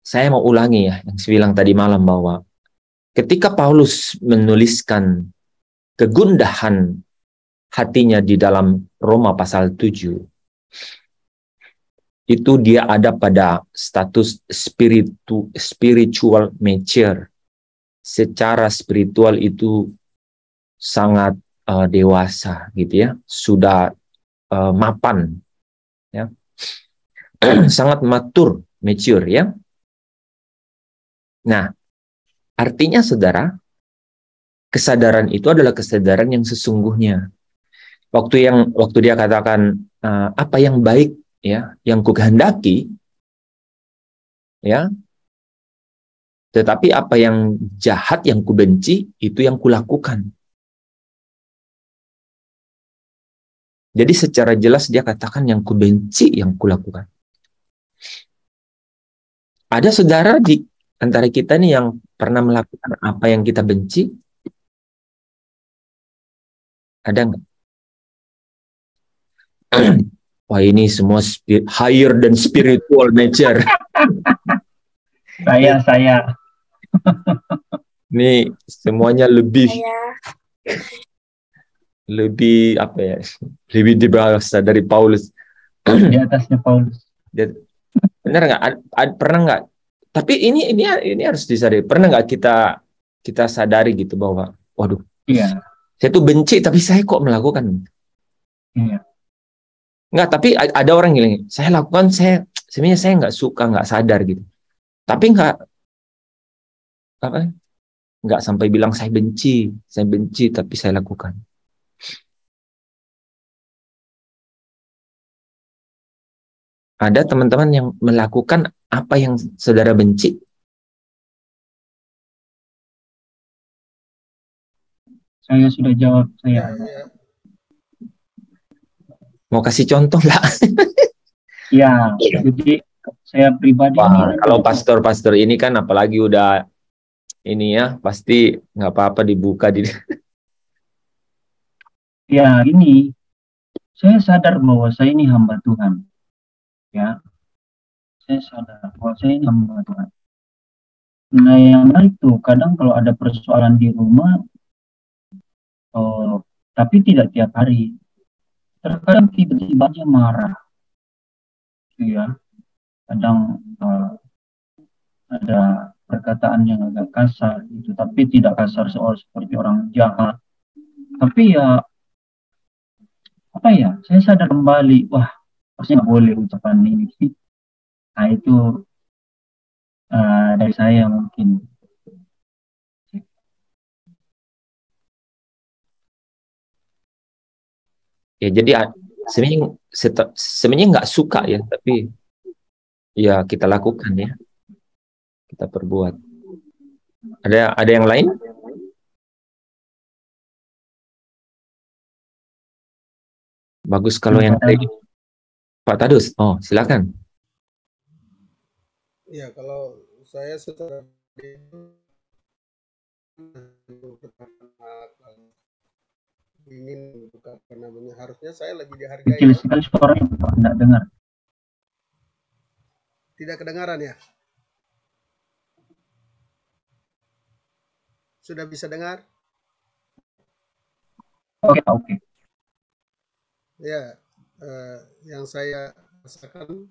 saya mau ulangi ya yang saya bilang tadi malam, bahwa ketika Paulus menuliskan kegundahan hatinya di dalam Roma pasal 7, itu dia ada pada status spiritual mature. Secara spiritual itu sangat dewasa gitu ya, sudah mapan ya. Sangat mature ya. Nah, artinya saudara, kesadaran itu adalah kesadaran yang sesungguhnya. Waktu dia katakan apa yang baik ya, yang kukehendaki ya, tetapi apa yang jahat yang kubenci itu yang kulakukan. Jadi secara jelas dia katakan yang kubenci yang kulakukan. Ada saudara di antara kita nih yang pernah melakukan apa yang kita benci? Ada nggak? Wah, ini semua higher dan spiritual nature. Saya. Ini semuanya lebih apa ya? Lebih dewasa dari Paulus. Di atasnya Paulus. Benar nggak? Pernah nggak? Tapi ini harus disadari. Pernah nggak kita sadari gitu bahwa, waduh, iya, saya tuh benci tapi saya kok melakukan? Iya. Nggak, tapi ada orang yang saya lakukan, sebenarnya saya nggak suka, nggak sadar gitu. Tapi nggak sampai bilang saya benci, tapi saya lakukan. Ada teman-teman yang melakukan apa yang saudara benci? Saya sudah jawab, saya ada. Mau kasih contoh nggak? Ya, jadi saya pribadi Wah, kalau pastor-pastor ini kan apalagi udah ini ya, pasti nggak apa-apa dibuka di. Ya, ini saya sadar bahwa saya ini hamba Tuhan. Ya, saya sadar bahwa saya ini hamba Tuhan. Nah, yang menarik tuh, kadang kalau ada persoalan di rumah, tapi tidak tiap hari. Terkadang tiba-tiba aja marah. Ya, kadang ada perkataan yang agak kasar gitu, tapi tidak kasar soal seperti orang jahat. Tapi ya, apa ya, saya sadar kembali, wah, pasti nggak boleh ucapan ini. Nah, itu dari saya mungkin. Ya, jadi sebenarnya nggak suka ya, tapi ya kita lakukan ya, kita perbuat. Ada yang lain? Bagus kalau yang lain. Pak Tadus, oh silakan. Ya, kalau saya secara ingin bukan namanya, harusnya saya lebih dihargai. Kecil sekali suaranya, Pak, tidak dengar. Tidak kedengaran ya? Sudah bisa dengar? Oke. Ya, yang saya rasakan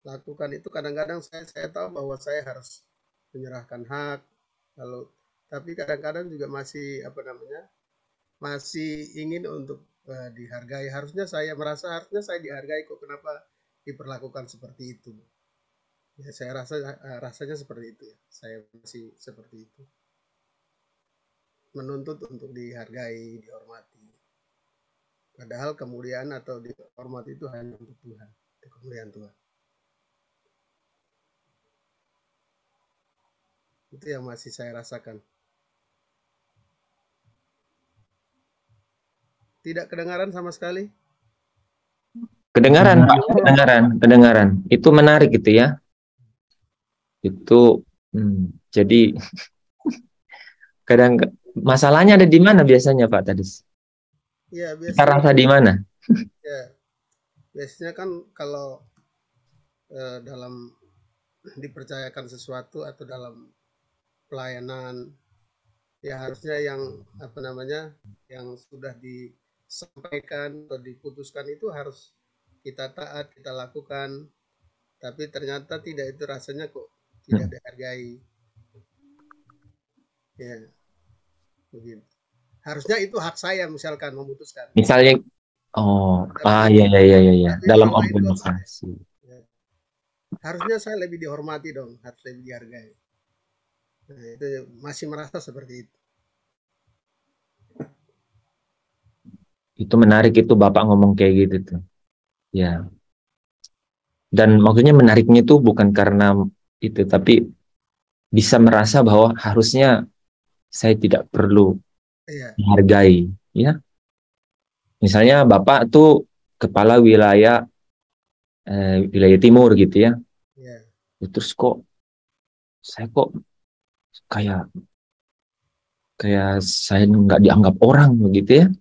lakukan itu kadang-kadang saya tahu bahwa saya harus menyerahkan hak, tapi kadang-kadang juga masih masih ingin untuk dihargai. Harusnya saya dihargai, kok kenapa diperlakukan seperti itu? Ya, saya rasanya seperti itu ya. Saya masih seperti itu. Menuntut untuk dihargai, dihormati. Padahal kemuliaan atau dihormati itu hanya untuk Tuhan, untuk kemuliaan Tuhan. Itu yang masih saya rasakan. Tidak kedengaran sama sekali? Kedengaran, Pak. Kedengaran. Itu menarik gitu ya. Itu jadi kadang masalahnya ada di mana biasanya, Pak Tadus? Ya, biasanya. Kita rasa di mana? Ya, biasanya kan kalau dalam dipercayakan sesuatu atau dalam pelayanan, ya harusnya yang apa namanya, yang sudah disampaikan atau diputuskan itu harus kita taat, kita lakukan. Tapi ternyata tidak, itu rasanya kok tidak dihargai. Ya, begitu. Harusnya itu hak saya misalkan memutuskan. Misalnya, iya, Tapi dalam selama itu organisasi. ya, harusnya saya lebih dihormati dong, harus lebih dihargai. Nah, itu masih merasa seperti itu. Itu menarik itu Bapak ngomong kayak gitu tuh. Ya. Dan maksudnya menariknya itu bukan karena itu, tapi bisa merasa bahwa harusnya saya tidak perlu Iya, dihargai, ya. Misalnya Bapak tuh kepala wilayah timur gitu ya. iya, Terus saya kok kayak kayak saya nggak dianggap orang begitu ya.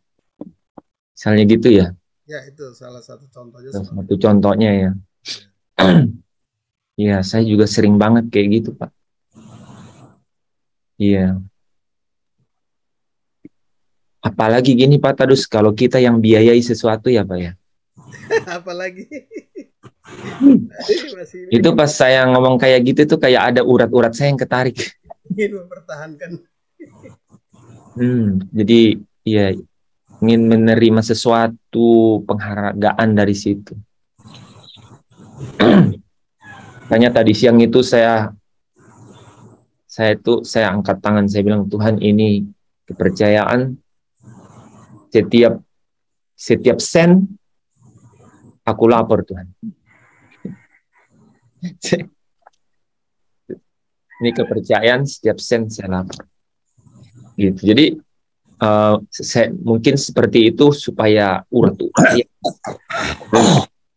Misalnya gitu ya. ya itu salah satu contohnya Salah seperti satu contohnya ya. itu. Iya, saya juga sering banget kayak gitu, Pak. Iya. Apalagi gini, Pak Tadus, kalau kita yang biayai sesuatu ya, Pak ya. Apalagi masih Itu pas saya ngomong kayak gitu tuh kayak ada urat-urat saya yang ketarik. ingin mempertahankan. Jadi ya ingin menerima sesuatu penghargaan dari situ. Makanya tadi siang itu saya angkat tangan, saya bilang, Tuhan, ini kepercayaan, setiap sen aku lapor, Tuhan. Ini kepercayaan, setiap sen saya lapor. Gitu. Jadi mungkin seperti itu supaya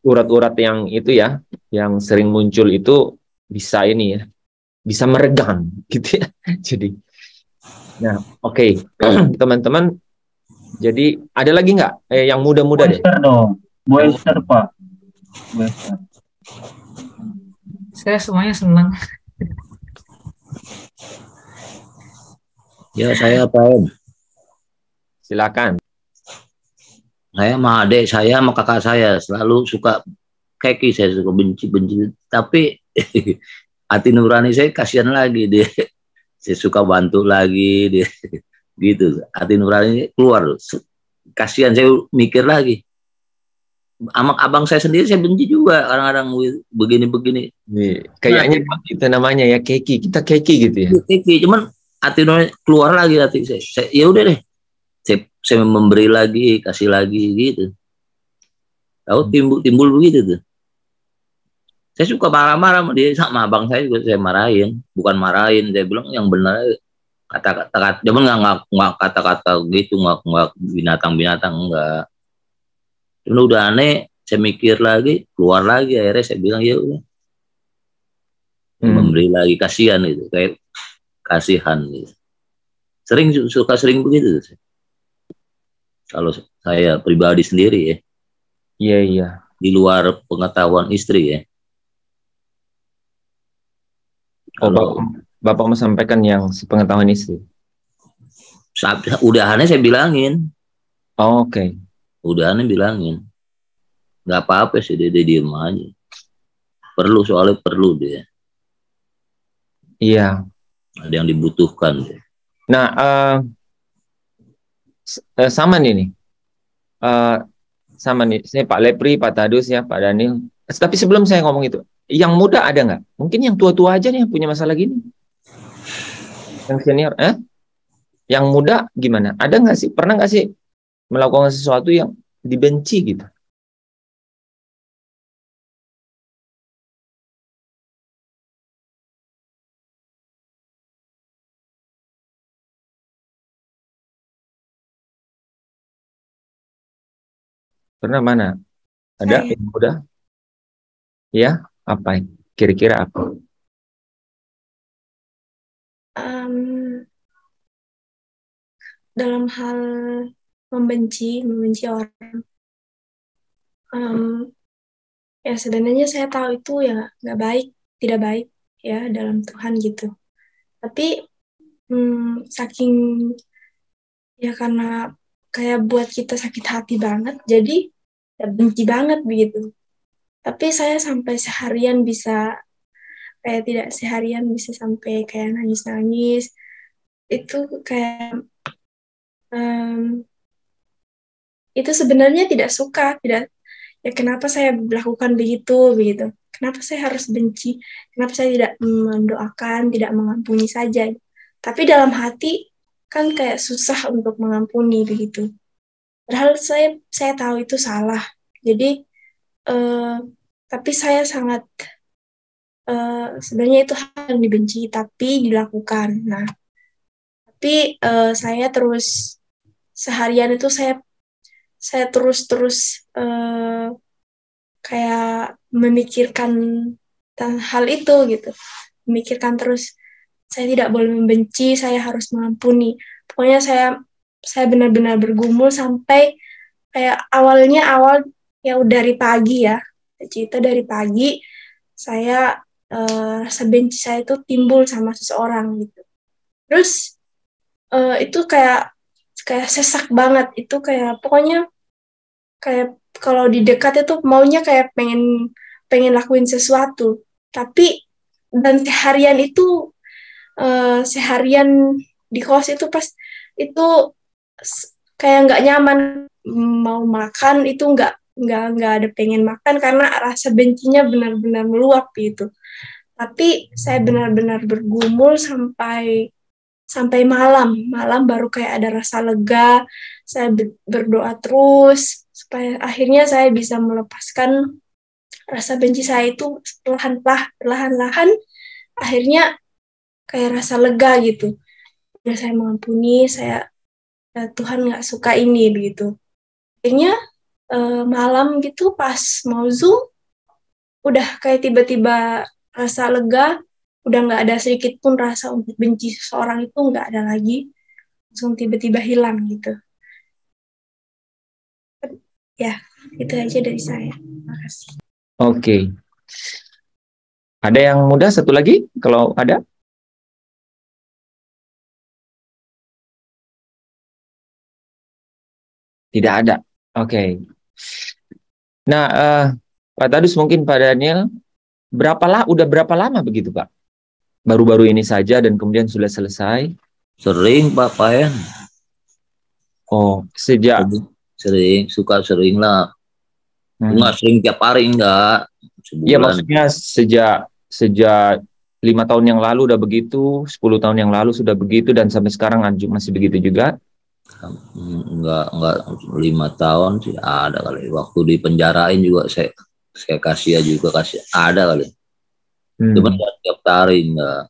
urat-urat yang itu ya, yang sering muncul itu bisa ini ya, bisa meregang gitu ya. Jadi, nah oke. Teman-teman, jadi ada lagi nggak yang muda-muda deh? Esther dong, Bu Esther Pak, Bu Esther. Saya semuanya senang. Ya, saya Pak. Silakan. Saya sama adik saya sama kakak saya selalu suka keki, saya suka benci. Tapi hati nurani saya kasihan lagi dia. Saya suka bantu lagi dia. Gitu. Hati nurani keluar. Kasihan, saya mikir lagi. Sama abang saya sendiri saya benci juga kadang-kadang begini-begini. Kayaknya itu namanya ya keki. Kita keki gitu ya. Keki, cuman hati nurani keluar lagi hati saya. Ya udah deh. Saya memberi lagi, kasih lagi gitu. Tahu timbul begitu tuh. Saya suka marah-marah sama dia, sama abang saya juga saya marahin, bukan marahin, saya bilang yang benar kata-kata, cuman nggak kata-kata gitu, nggak binatang-binatang, enggak. Cuman udah aneh, saya mikir lagi, keluar lagi, akhirnya saya bilang ya udah, memberi lagi, kasihan gitu, kayak kasihan gitu. Sering begitu. Kalau saya pribadi sendiri ya. Iya. Di luar pengetahuan istri ya. Kalau Bapak mau sampaikan yang sepengetahuan istri. Udahannya saya bilangin. Oke. Udahannya bilangin. Nggak apa-apa sih, dia diem aja. Soalnya perlu dia. Iya. Ada yang dibutuhkan dia. Nah, sama nih. Sama nih, saya Pak Lepri, Pak Tadus ya, Pak Daniel. Tapi sebelum saya ngomong itu, yang muda ada nggak? Mungkin yang tua-tua aja nih yang punya masalah gini. Yang senior, Yang muda gimana? Ada nggak sih? Pernah nggak sih melakukan sesuatu yang dibenci gitu? Pernah mana? Ada yang muda? Ya, apa? Kira-kira apa? Dalam hal membenci orang, ya sebenarnya saya tahu itu ya nggak baik, tidak baik. ya dalam Tuhan gitu. Tapi saking ya karena kayak buat kita sakit hati banget, jadi ya benci banget begitu. Tapi saya sampai seharian bisa kayak tidak seharian bisa sampai kayak nangis-nangis. Itu kayak itu sebenarnya tidak suka, tidak ya kenapa saya melakukan begitu. Kenapa saya harus benci? Kenapa saya tidak mendoakan, tidak mengampuni saja? Tapi dalam hati kan kayak susah untuk mengampuni begitu. Padahal saya tahu itu salah. Jadi tapi saya sangat sebenarnya itu hal yang dibenci tapi dilakukan. Nah, tapi saya terus seharian itu saya terus kayak memikirkan hal itu gitu, memikirkan terus saya tidak boleh membenci, saya harus mengampuni. Pokoknya saya benar-benar bergumul sampai kayak awal ya dari pagi ya, cerita dari pagi saya rasa benci saya itu timbul sama seseorang gitu. Terus itu kayak sesak banget, itu kayak pokoknya kayak kalau di dekat itu maunya kayak pengen lakuin sesuatu, tapi dan seharian di kos itu pas itu kayak nggak nyaman, mau makan itu nggak ada pengen makan karena rasa bencinya benar-benar meluap gitu. Tapi saya benar-benar bergumul sampai malam baru kayak ada rasa lega. Saya berdoa terus supaya akhirnya saya bisa melepaskan rasa benci saya itu perlahan-lahan akhirnya kayak rasa lega gitu. Udah saya mengampuni, Tuhan nggak suka ini begitu. Akhirnya malam gitu pas mau Zoom udah kayak tiba-tiba rasa lega, udah nggak ada sedikit pun rasa untuk benci seseorang itu nggak ada lagi, langsung tiba-tiba hilang gitu. Ya, itu aja dari saya. Terima kasih. Oke. Ada yang muda satu lagi? Kalau ada? Tidak ada. Oke. Nah, Pak Tadus mungkin Pak Daniel, udah berapa lama begitu Pak? Baru-baru ini saja dan kemudian sudah selesai? Sering Pak Payan. Oh, sejak sering lah. Enggak sering tiap hari, enggak. Iya, maksudnya sejak 5 tahun yang lalu udah begitu, 10 tahun yang lalu sudah begitu, dan sampai sekarang masih begitu juga? Enggak 5 tahun sih ada kali. Waktu di penjarain juga saya kasih ada kali. Cuma tiap hari enggak.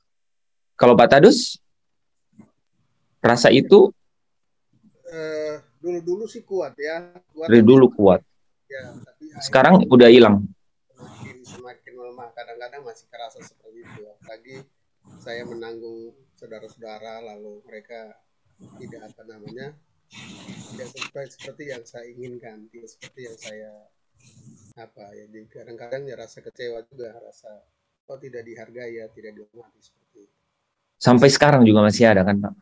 Kalau Pak Tadus, rasa itu? Dulu sih kuat ya. Dari dulu kuat. Ya, tapi sekarang udah hilang. Semakin melemah. Kadang-kadang masih kerasa seperti itu. Apalagi saya menanggung saudara-saudara, lalu mereka tidak tidak seperti yang saya inginkan, tidak seperti yang saya jadi kadang-kadang ya rasa kecewa juga, rasa tidak dihargai ya, tidak dihormati seperti itu. Sampai sekarang juga masih ada kan Pak?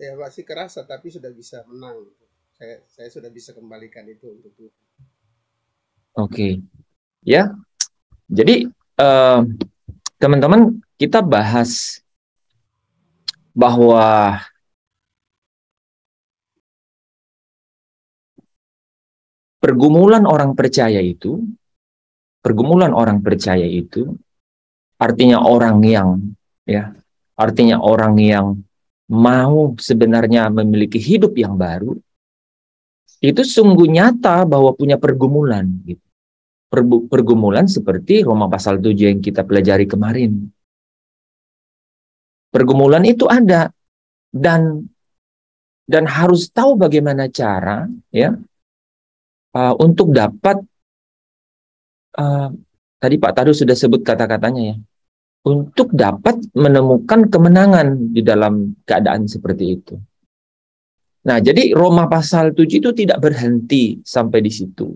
Ya masih kerasa, tapi sudah bisa menang. Saya sudah bisa kembalikan itu untuk Tuhan. Oke. Ya. Jadi teman-teman, kita bahas bahwa pergumulan orang percaya itu artinya orang yang mau sebenarnya memiliki hidup yang baru, itu sungguh nyata bahwa punya pergumulan gitu. Pergumulan seperti Roma pasal 7 yang kita pelajari kemarin. Pergumulan itu ada, dan harus tahu bagaimana cara ya untuk dapat tadi Pak Tadus sudah sebut kata-katanya ya, untuk dapat menemukan kemenangan di dalam keadaan seperti itu. Nah, jadi Roma pasal 7 itu tidak berhenti sampai di situ.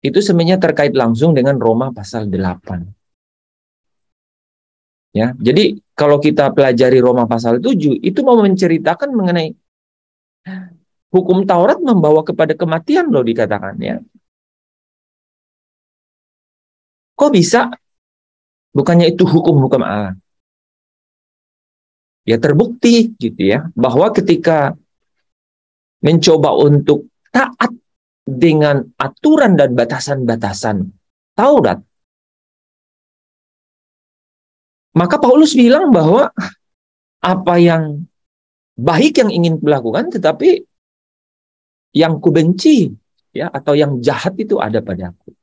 Itu sebenarnya terkait langsung dengan Roma pasal 8. Ya, jadi kalau kita pelajari Roma pasal 7 itu mau menceritakan mengenai hukum Taurat membawa kepada kematian loh dikatakan ya. Kok bisa? Bukannya itu hukum-hukum Allah. Ya terbukti gitu ya bahwa ketika mencoba untuk taat dengan aturan dan batasan-batasan Taurat, maka Paulus bilang bahwa apa yang baik yang ingin kulakukan, tetapi yang kubenci ya atau yang jahat itu ada padaku.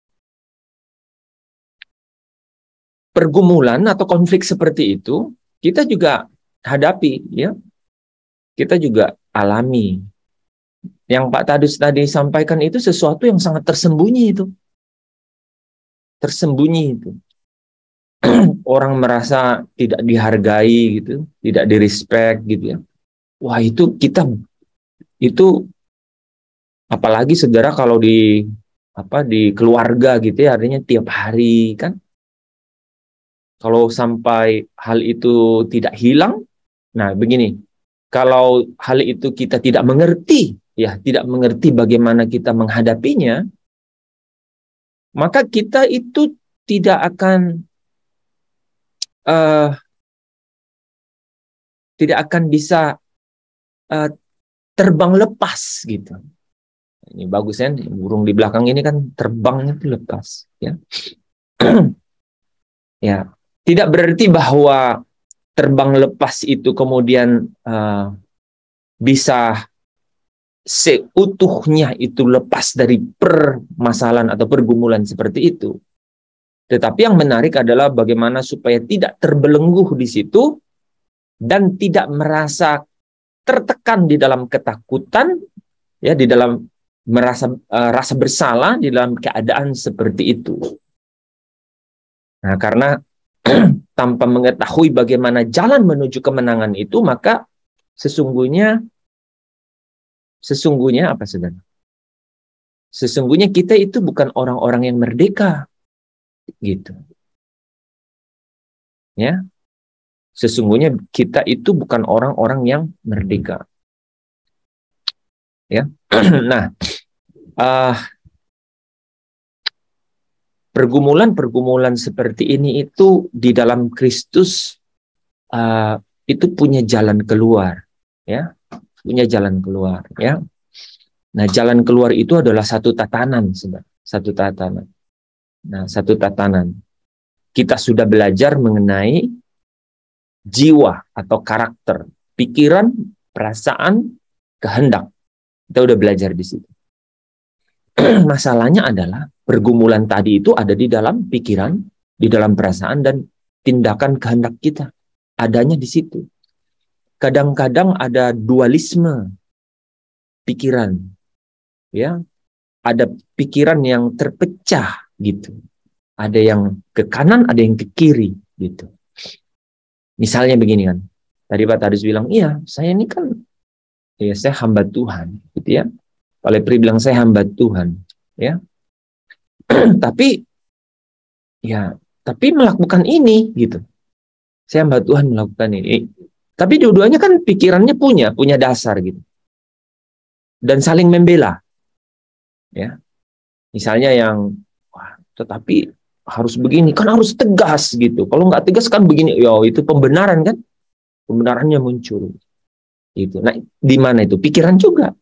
Pergumulan atau konflik seperti itu kita juga hadapi ya. Kita juga alami. Yang Pak Tadus tadi sampaikan itu sesuatu yang sangat tersembunyi itu. Tersembunyi itu. Orang merasa tidak dihargai gitu, tidak direspek gitu ya. Wah, itu kita itu apalagi saudara kalau di keluarga gitu ya, artinya tiap hari kan. Kalau sampai hal itu tidak hilang, nah begini, kalau hal itu kita tidak mengerti, ya tidak mengerti bagaimana kita menghadapinya, maka kita itu tidak akan bisa terbang lepas gitu. Ini bagus ya, burung di belakang ini kan terbangnya itu lepas, ya. Ya, tidak berarti bahwa terbang lepas itu kemudian bisa seutuhnya itu lepas dari permasalahan atau pergumulan seperti itu. Tetapi yang menarik adalah bagaimana supaya tidak terbelenggu di situ dan tidak merasa tertekan di dalam ketakutan, ya, di dalam merasa rasa bersalah di dalam keadaan seperti itu. Nah, karena tanpa mengetahui bagaimana jalan menuju kemenangan itu, maka sesungguhnya apa saudara? Sesungguhnya kita itu bukan orang-orang yang merdeka, gitu. Ya, sesungguhnya kita itu bukan orang-orang yang merdeka. Ya, nah, pergumulan-pergumulan seperti ini itu di dalam Kristus itu punya jalan keluar, ya, punya jalan keluar, ya. Nah, jalan keluar itu adalah satu tatanan, satu tatanan. Nah, satu tatanan. Kita sudah belajar mengenai jiwa atau karakter, pikiran, perasaan, kehendak. Kita udah belajar di situ. Masalahnya adalah pergumulan tadi itu ada di dalam pikiran, di dalam perasaan dan tindakan kehendak kita. Adanya di situ. Kadang-kadang ada dualisme pikiran. Ya. Ada pikiran yang terpecah gitu. Ada yang ke kanan, ada yang ke kiri gitu. Misalnya begini kan. Tadi Pak Tadus bilang, "Iya, saya ini kan ya saya hamba Tuhan." Gitu ya. Pak Lepri bilang saya hamba Tuhan, ya. tapi melakukan ini gitu. Saya hamba Tuhan melakukan ini. Tapi dua-duanya kan pikirannya punya dasar gitu. Dan saling membela. Ya. Misalnya yang tetapi harus begini, kan harus tegas gitu. Kalau nggak tegas kan begini, ya itu pembenaran kan? Pembenarannya muncul. Gitu. Nah, di mana itu? Pikiran juga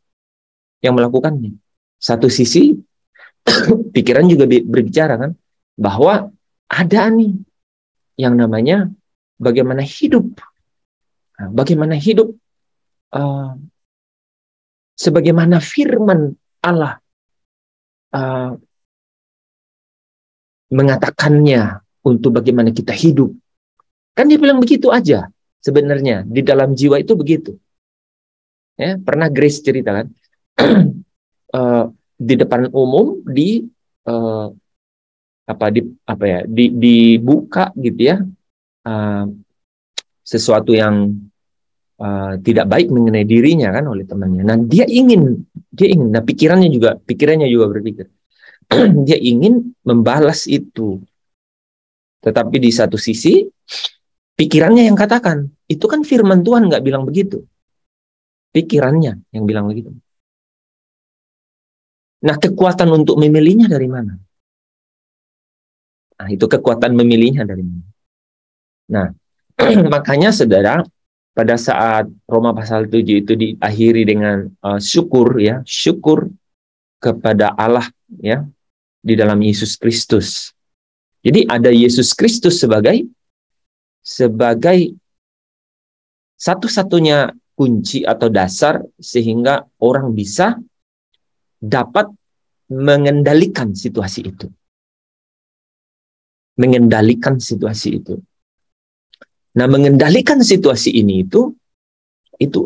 yang melakukannya. Satu sisi pikiran juga berbicara kan bahwa ada nih yang namanya bagaimana hidup. Nah, bagaimana hidup sebagaimana firman Allah mengatakannya untuk bagaimana kita hidup. Kan dia bilang begitu aja. Sebenarnya di dalam jiwa itu begitu. Ya, pernah Grace cerita kan? Di depan umum dibuka gitu ya sesuatu yang tidak baik mengenai dirinya kan oleh temannya. Nah, dia ingin nah pikirannya juga berpikir dia ingin membalas itu. Tetapi di satu sisi Pikirannya yang katakan. Itu kan firman Tuhan nggak bilang begitu. Pikirannya yang bilang begitu. Nah, kekuatan untuk memilihnya dari mana? Nah, itu kekuatan memilihnya dari mana? Nah, makanya saudara, pada saat Roma pasal 7 itu diakhiri dengan syukur, ya, syukur kepada Allah, ya, di dalam Yesus Kristus. Jadi ada Yesus Kristus sebagai satu-satunya kunci atau dasar sehingga orang bisa dapat mengendalikan situasi itu. Mengendalikan situasi itu. Nah, mengendalikan situasi ini itu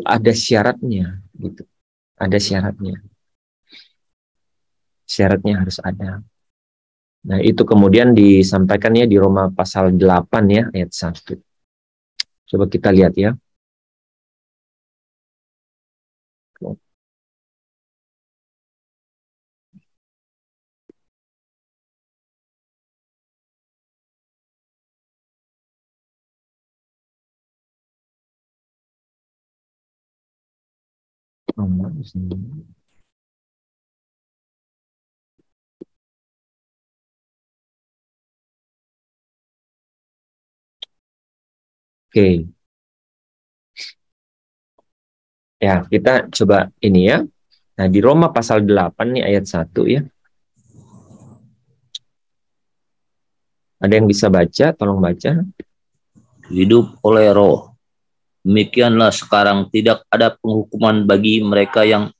ada syaratnya, gitu. Ada syaratnya. Syaratnya harus ada. Nah, itu kemudian disampaikannya di Roma pasal 8 ya, ayat 1. Coba kita lihat ya. Oke. Ya, kita coba ini ya. Nah, di Roma pasal 8 nih ayat 1 ya. Ada yang bisa baca? Tolong baca. Hidup oleh roh. Demikianlah sekarang tidak ada penghukuman bagi mereka yang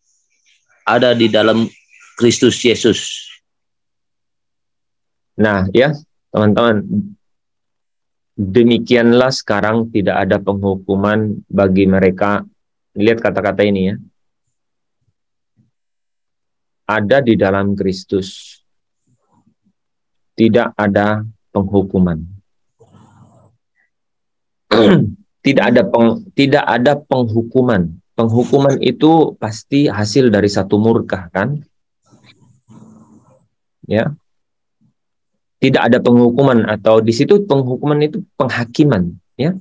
ada di dalam Kristus Yesus. Nah, ya, teman-teman. Demikianlah sekarang tidak ada penghukuman bagi mereka. Lihat kata-kata ini ya. Ada di dalam Kristus. Tidak ada penghukuman. Tidak ada penghukuman. Penghukuman itu pasti hasil dari satu murka, kan? Ya. Tidak ada penghukuman, atau di situ penghukuman itu penghakiman, ya.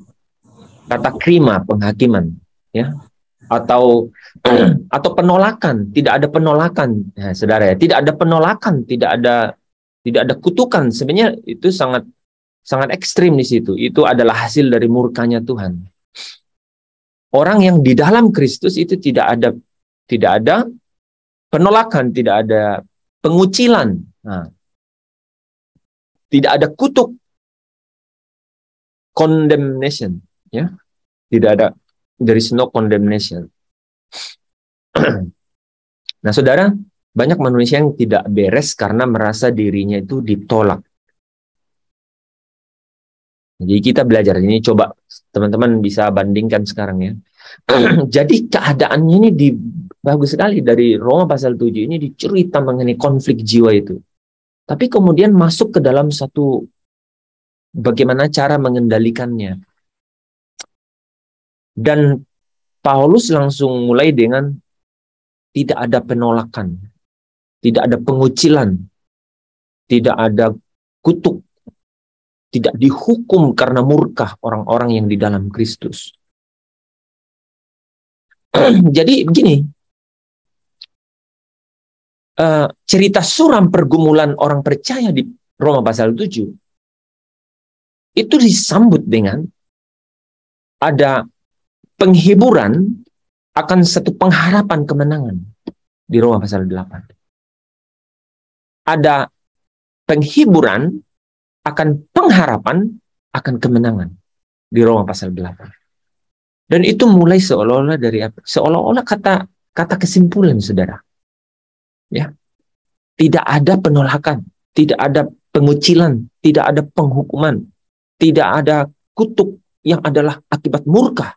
Kata krima, penghakiman, ya. Atau penolakan, tidak ada penolakan. Nah, saudara ya, tidak ada penolakan, tidak ada kutukan. Sebenarnya itu sangat ekstrim di situ. Itu adalah hasil dari murkanya Tuhan. Orang yang di dalam Kristus itu tidak ada penolakan, tidak ada pengucilan. Nah, tidak ada kutuk, condemnation, ya. Tidak ada, there is no condemnation. Nah, saudara, banyak manusia yang tidak beres karena merasa dirinya itu ditolak. Jadi kita belajar ini, coba teman-teman bisa bandingkan sekarang ya. Jadi keadaannya ini bagus sekali dari Roma pasal 7 ini dicerita mengenai konflik jiwa itu. Tapi kemudian masuk ke dalam satu bagaimana cara mengendalikannya. Dan Paulus langsung mulai dengan tidak ada penolakan, tidak ada pengucilan, tidak ada kutuk, tidak dihukum karena murka orang-orang yang di dalam Kristus. Jadi begini, cerita suram pergumulan orang percaya di Roma pasal 7 itu disambut dengan ada penghiburan akan satu pengharapan kemenangan di Roma pasal 8. Ada penghiburan akan pengharapan akan kemenangan di Roma pasal 8. Dan itu mulai seolah-olah dari apa? Seolah-olah kata kesimpulan, saudara. Ya. Tidak ada penolakan, tidak ada pengucilan, tidak ada penghukuman, tidak ada kutuk yang adalah akibat murka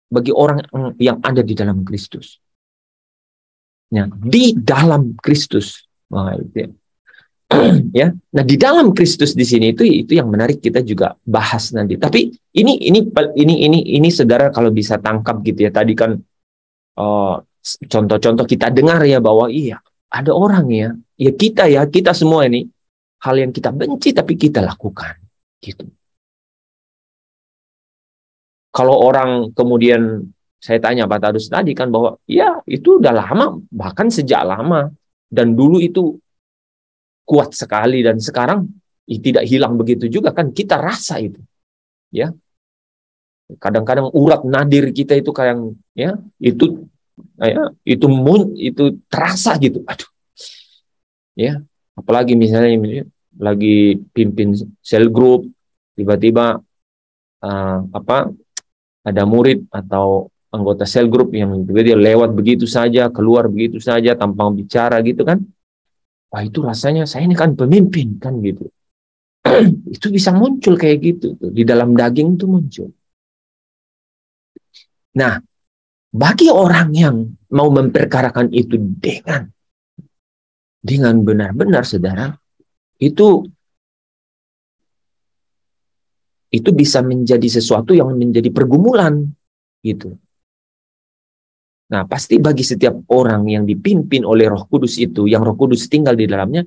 bagi orang yang ada di dalam Kristus. Ya, di dalam Kristus. Wah, itu ya. Ya. Nah, di dalam Kristus di sini itu yang menarik, kita juga bahas nanti. Tapi ini saudara kalau bisa tangkap gitu ya. Tadi kan contoh-contoh kita dengar ya bahwa iya, ada orang ya kita semua ini hal yang kita benci tapi kita lakukan gitu. Kalau orang kemudian saya tanya Pak Tadus tadi kan bahwa ya itu udah lama, bahkan sejak lama, dan dulu itu kuat sekali, dan sekarang tidak hilang begitu juga kan, kita rasa itu ya. Kadang-kadang urat nadir kita itu kayak ya itu terasa gitu. Aduh. Ya, apalagi misalnya lagi pimpin sel group, tiba-tiba ada murid atau anggota sel group yang dia lewat begitu saja, keluar begitu saja tanpa bicara gitu kan. Wah, itu rasanya saya ini kan pemimpin kan gitu. Itu bisa muncul kayak gitu tuh, di dalam daging itu muncul. Nah, bagi orang yang mau memperkarakan itu dengan benar-benar, saudara, itu bisa menjadi sesuatu yang menjadi pergumulan gitu. Nah, pasti bagi setiap orang yang dipimpin oleh Roh Kudus itu, yang Roh Kudus tinggal di dalamnya,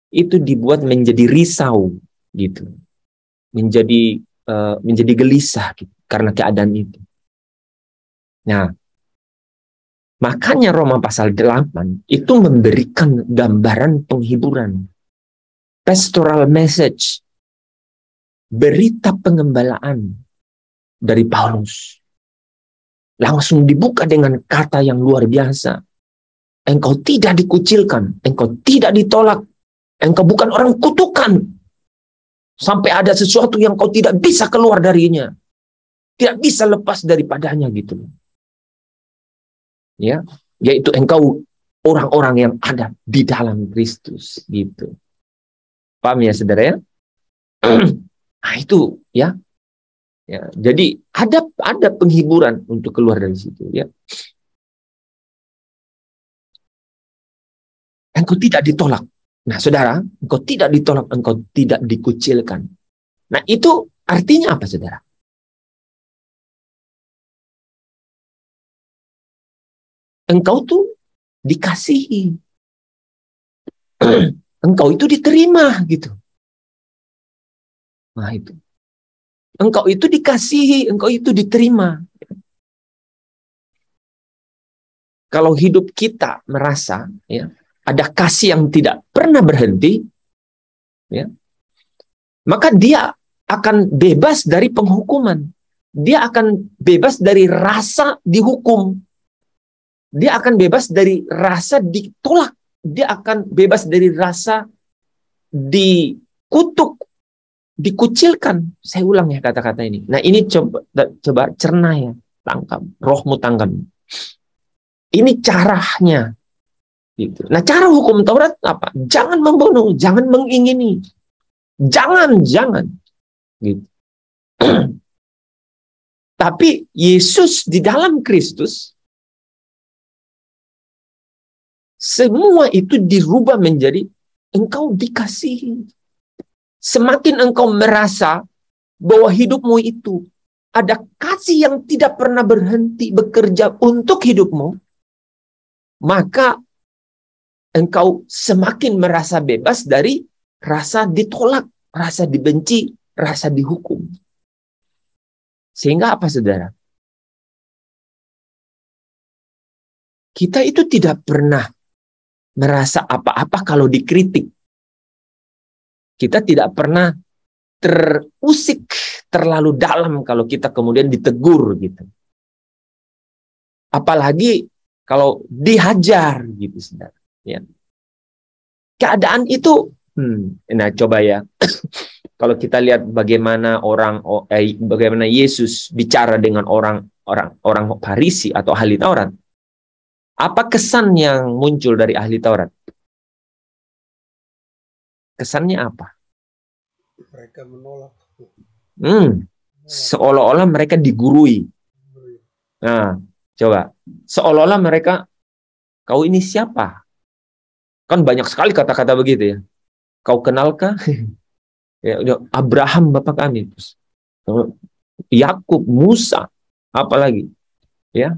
itu dibuat menjadi risau gitu. Menjadi gelisah gitu, karena keadaan itu. Nah, makanya Roma pasal 8 itu memberikan gambaran penghiburan. Pastoral message. Berita pengembalaan dari Paulus. Langsung dibuka dengan kata yang luar biasa. Engkau tidak dikucilkan, engkau tidak ditolak, engkau bukan orang kutukan. Sampai ada sesuatu yang kau tidak bisa keluar darinya. Tidak bisa lepas daripadanya gitu. Ya, yaitu engkau orang-orang yang ada di dalam Kristus gitu. Paham ya, saudara ya? Nah, itu ya. Ya, jadi ada penghiburan untuk keluar dari situ ya. Engkau tidak ditolak. Nah, saudara, engkau tidak ditolak, engkau tidak dikucilkan. Nah, itu artinya apa, saudara? Engkau tuh dikasihi. Engkau itu diterima gitu. Nah, itu. Engkau itu dikasihi, engkau itu diterima. Kalau hidup kita merasa ya, ada kasih yang tidak pernah berhenti, ya, maka dia akan bebas dari penghukuman. Dia akan bebas dari rasa dihukum. Dia akan bebas dari rasa ditolak. Dia akan bebas dari rasa dikutuk, dikucilkan. Saya ulang ya kata-kata ini. Nah, ini coba cerna ya, tangkap, rohmu tangkap. Ini caranya. Gitu. Nah, cara hukum Taurat apa? Jangan membunuh, jangan mengingini. Jangan. Gitu. Tapi Yesus di dalam Kristus, semua itu dirubah menjadi engkau dikasihi. Semakin engkau merasa bahwa hidupmu itu ada kasih yang tidak pernah berhenti bekerja untuk hidupmu, maka engkau semakin merasa bebas dari rasa ditolak, rasa dibenci, rasa dihukum. Sehingga apa, saudara? Kita itu tidak pernah merasa apa-apa kalau dikritik. Kita tidak pernah terusik terlalu dalam kalau kita kemudian ditegur gitu. Apalagi kalau dihajar gitu, saudara. Ya. Keadaan itu, nah coba ya, kalau kita lihat bagaimana bagaimana Yesus bicara dengan orang Farisi atau ahli Taurat, apa kesan yang muncul dari ahli Taurat? Kesannya apa? Mereka menolak. Seolah-olah mereka digurui. Nah, coba. Seolah-olah mereka, kau ini siapa? Kan banyak sekali kata-kata begitu ya. Kau kenalkah? Ya, Abraham bapak kami. Yakub, Musa, apalagi? Ya.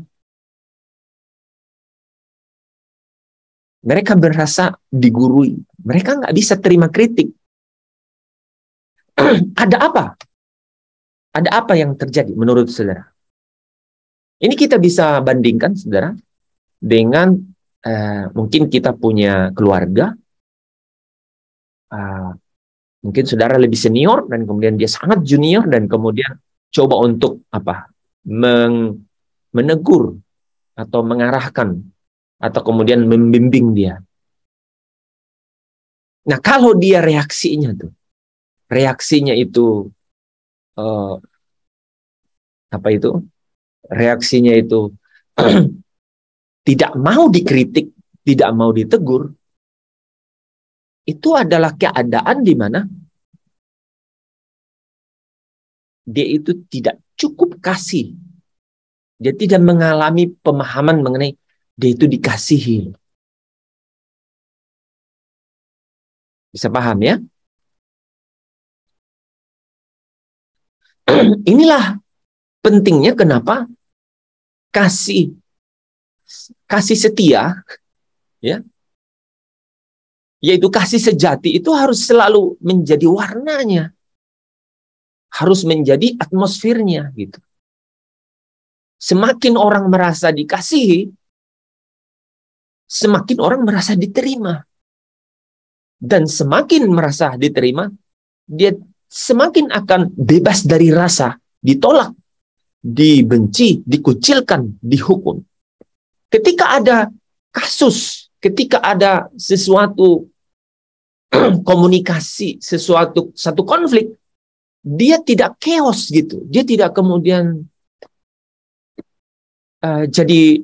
Mereka berasa digurui. Mereka nggak bisa terima kritik. Ada apa? Ada apa yang terjadi menurut saudara? Ini kita bisa bandingkan, saudara, dengan mungkin kita punya keluarga, mungkin saudara lebih senior dan kemudian dia sangat junior dan kemudian coba untuk menegur atau mengarahkan atau kemudian membimbing dia. Nah, kalau dia reaksinya itu reaksinya itu tidak mau dikritik, tidak mau ditegur, itu adalah keadaan di mana dia itu tidak cukup kasih. Dia tidak mengalami pemahaman mengenai dia itu dikasihi. Bisa paham ya? Inilah pentingnya kenapa kasih setia, ya, yaitu kasih sejati itu harus selalu menjadi warnanya, harus menjadi atmosfernya gitu. Semakin orang merasa dikasihi, semakin orang merasa diterima. Dan semakin merasa diterima, dia semakin akan bebas dari rasa ditolak, dibenci, dikucilkan, dihukum. Ketika ada kasus, ketika ada sesuatu komunikasi, satu konflik, dia tidak chaos gitu. Dia tidak kemudian jadi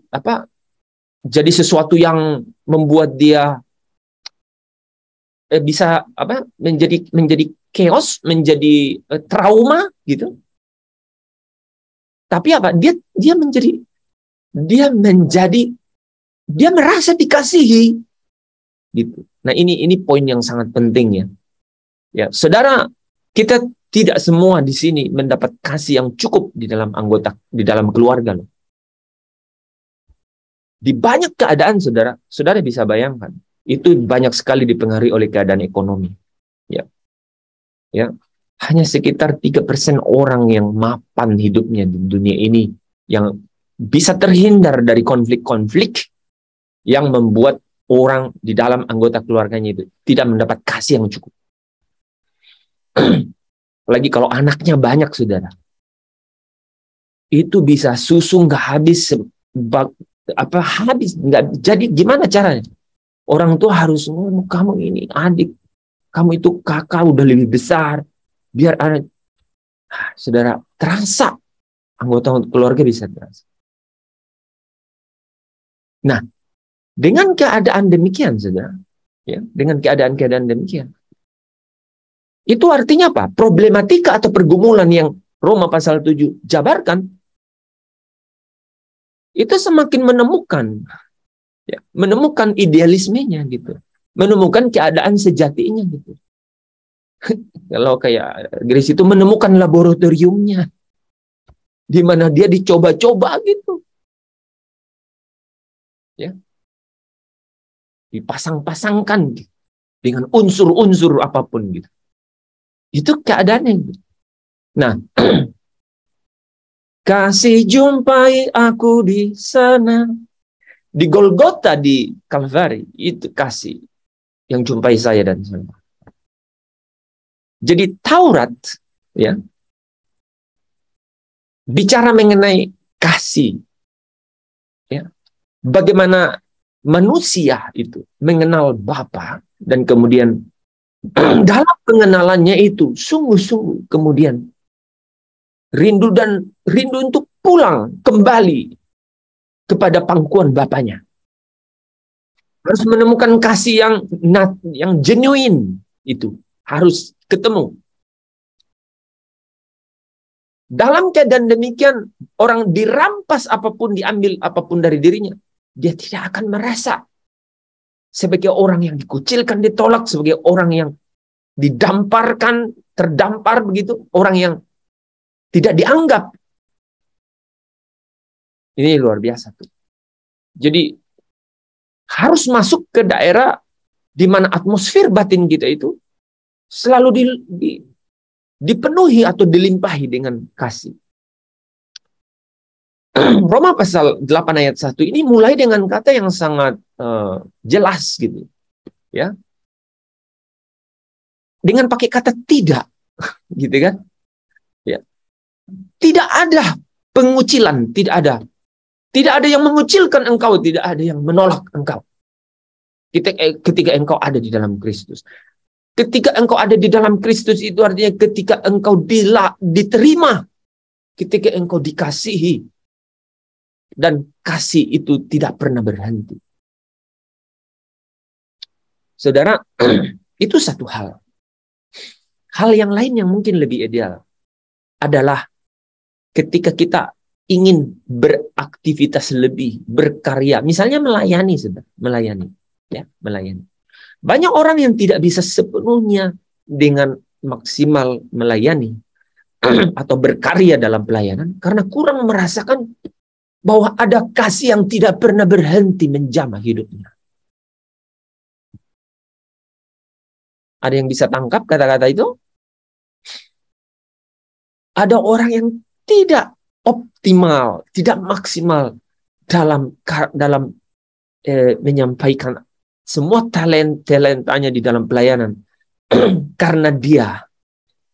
sesuatu yang membuat dia bisa menjadi chaos, menjadi trauma gitu. Tapi dia merasa dikasihi gitu. Nah, ini poin yang sangat penting ya. Ya, saudara, kita tidak semua di sini mendapat kasih yang cukup di dalam keluarga loh. Di banyak keadaan saudara bisa bayangkan, itu banyak sekali dipengaruhi oleh keadaan ekonomi. Ya. Hanya sekitar 3% orang yang mapan hidupnya di dunia ini yang bisa terhindar dari konflik-konflik yang membuat orang di dalam anggota keluarganya itu tidak mendapat kasih yang cukup. Apalagi kalau anaknya banyak, saudara. Itu bisa susu nggak habis, habis nggak. Jadi gimana caranya? Orang tua harus ngomong, kamu ini adik, kamu itu kakak udah lebih besar, biar anak. Saudara, terasa anggota keluarga bisa terasa. Nah, dengan keadaan demikian, saudara, ya, dengan keadaan demikian, itu artinya apa? Problematika atau pergumulan yang Roma pasal 7 jabarkan, itu semakin menemukan idealismenya gitu, menemukan keadaan sejatinya gitu. Kalau kayak Grace itu menemukan laboratoriumnya, di mana dia dicoba-coba gitu, ya, dipasang-pasangkan dengan unsur-unsur apapun gitu. Itu keadaannya gitu. Nah, kasih jumpai aku di sana, di Golgota, di Kalvari, itu kasih yang jumpai saya dan saudara. Jadi Taurat, ya, bicara mengenai kasih, ya, bagaimana manusia itu mengenal Bapa dan kemudian dalam pengenalannya itu sungguh-sungguh kemudian rindu untuk pulang kembali kepada pangkuan Bapaknya. Harus menemukan kasih yang genuine, itu harus ketemu. Dalam keadaan demikian, orang dirampas apapun, diambil apapun dari dirinya, dia tidak akan merasa sebagai orang yang dikucilkan, ditolak, sebagai orang yang didamparkan, terdampar begitu, orang yang tidak dianggap. Ini luar biasa tuh. Jadi harus masuk ke daerah di mana atmosfer batin kita itu selalu dipenuhi atau dilimpahi dengan kasih. Roma pasal 8 ayat 1 ini mulai dengan kata yang sangat jelas gitu. Ya. Dengan pakai kata tidak, gitu kan? Ya. Tidak ada pengucilan, tidak ada. Tidak ada yang mengucilkan engkau, tidak ada yang menolak engkau. Ketika engkau ada di dalam Kristus. Ketika engkau ada di dalam Kristus itu artinya ketika engkau diterima, ketika engkau dikasihi, dan kasih itu tidak pernah berhenti. Saudara, itu satu hal. Hal yang lain yang mungkin lebih ideal adalah ketika kita ingin beraktivitas lebih, berkarya, misalnya melayani, saudara, melayani. Banyak orang yang tidak bisa sepenuhnya dengan maksimal melayani atau berkarya dalam pelayanan karena kurang merasakan bahwa ada kasih yang tidak pernah berhenti menjamah hidupnya. Ada yang bisa tangkap kata-kata itu? Ada orang yang tidak optimal, tidak maksimal dalam menyampaikan semua talentanya di dalam pelayanan karena dia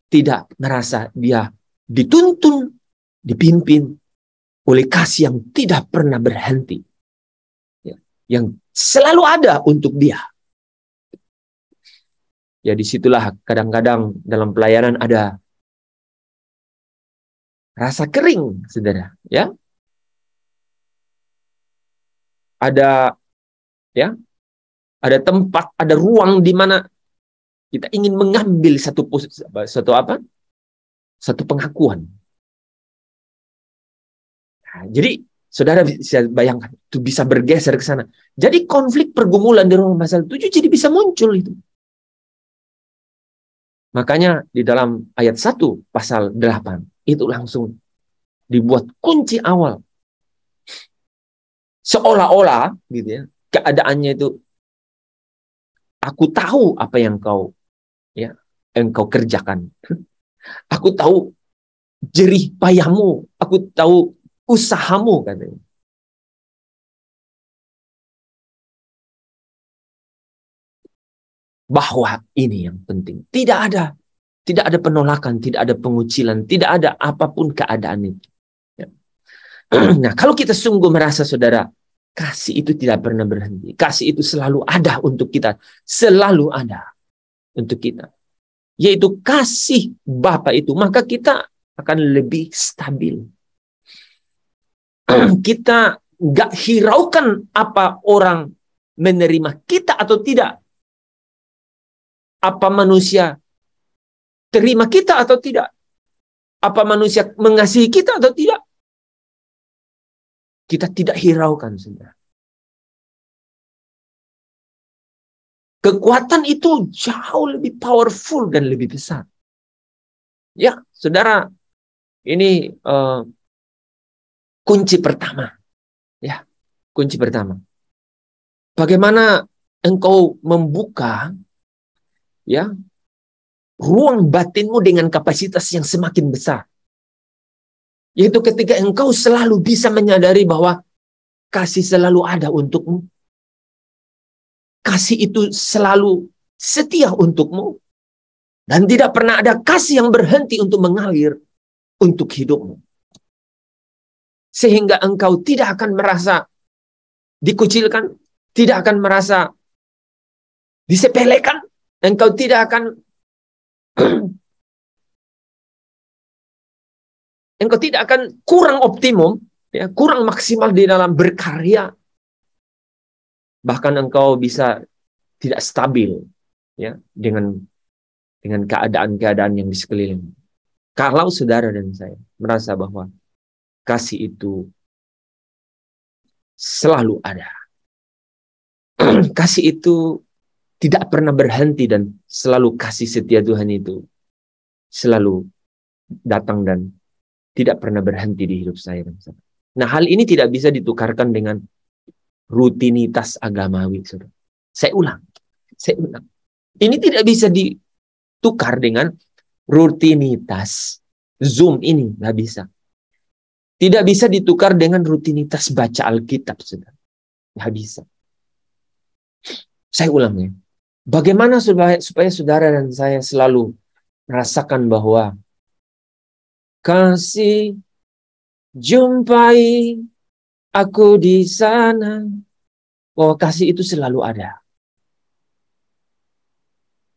tidak merasa dia dituntun, dipimpin oleh kasih yang tidak pernah berhenti, yang selalu ada untuk dia. Ya, disitulah kadang-kadang dalam pelayanan ada rasa kering, saudara. Ya, ada tempat, ada ruang di mana kita ingin mengambil satu pengakuan. Nah, jadi saudara bisa bayangkan itu bisa bergeser ke sana. Jadi konflik pergumulan di Roma pasal 7 jadi bisa muncul itu. Makanya di dalam ayat 1 pasal 8 itu langsung dibuat kunci awal. Seolah-olah gitu ya, keadaannya itu aku tahu apa yang engkau kerjakan. Aku tahu jerih payahmu, aku tahu usahamu, katanya. Bahwa ini yang penting. Tidak ada penolakan, tidak ada pengucilan, tidak ada apapun keadaan itu. Ya. Nah, kalau kita sungguh merasa, saudara, kasih itu tidak pernah berhenti. Kasih itu selalu ada untuk kita. Selalu ada untuk kita. Yaitu kasih Bapa itu. Maka kita akan lebih stabil. Kita nggak hiraukan apa orang menerima kita atau tidak. Apa manusia terima kita atau tidak? Apa manusia mengasihi kita atau tidak? Kita tidak hiraukan, saudara. Kekuatan itu jauh lebih powerful dan lebih besar. Ya, saudara, ini kunci pertama. Ya, kunci pertama. Bagaimana engkau membuka ruang batinmu dengan kapasitas yang semakin besar. Yaitu ketika engkau selalu bisa menyadari bahwa kasih selalu ada untukmu. Kasih itu selalu setia untukmu. Dan tidak pernah ada kasih yang berhenti untuk mengalir untuk hidupmu. Sehingga engkau tidak akan merasa dikucilkan, tidak akan merasa disepelekan, engkau tidak akan kurang optimum, ya, kurang maksimal di dalam berkarya. Bahkan engkau bisa tidak stabil, ya, dengan keadaan-keadaan yang di sekeliling. Kalau saudara dan saya merasa bahwa kasih itu selalu ada. Kasih itu tidak pernah berhenti dan selalu kasih setia Tuhan itu selalu datang dan tidak pernah berhenti di hidup saya. Nah, hal ini tidak bisa ditukarkan dengan rutinitas agamawi, saudara. Saya ulang. Ini tidak bisa ditukar dengan rutinitas Zoom ini nggak bisa. Tidak bisa ditukar dengan rutinitas baca Alkitab, saudara. Nggak bisa. Saya ulang ya. Bagaimana supaya saudara dan saya selalu merasakan bahwa kasih jumpai aku di sana. Bahwa kasih itu selalu ada.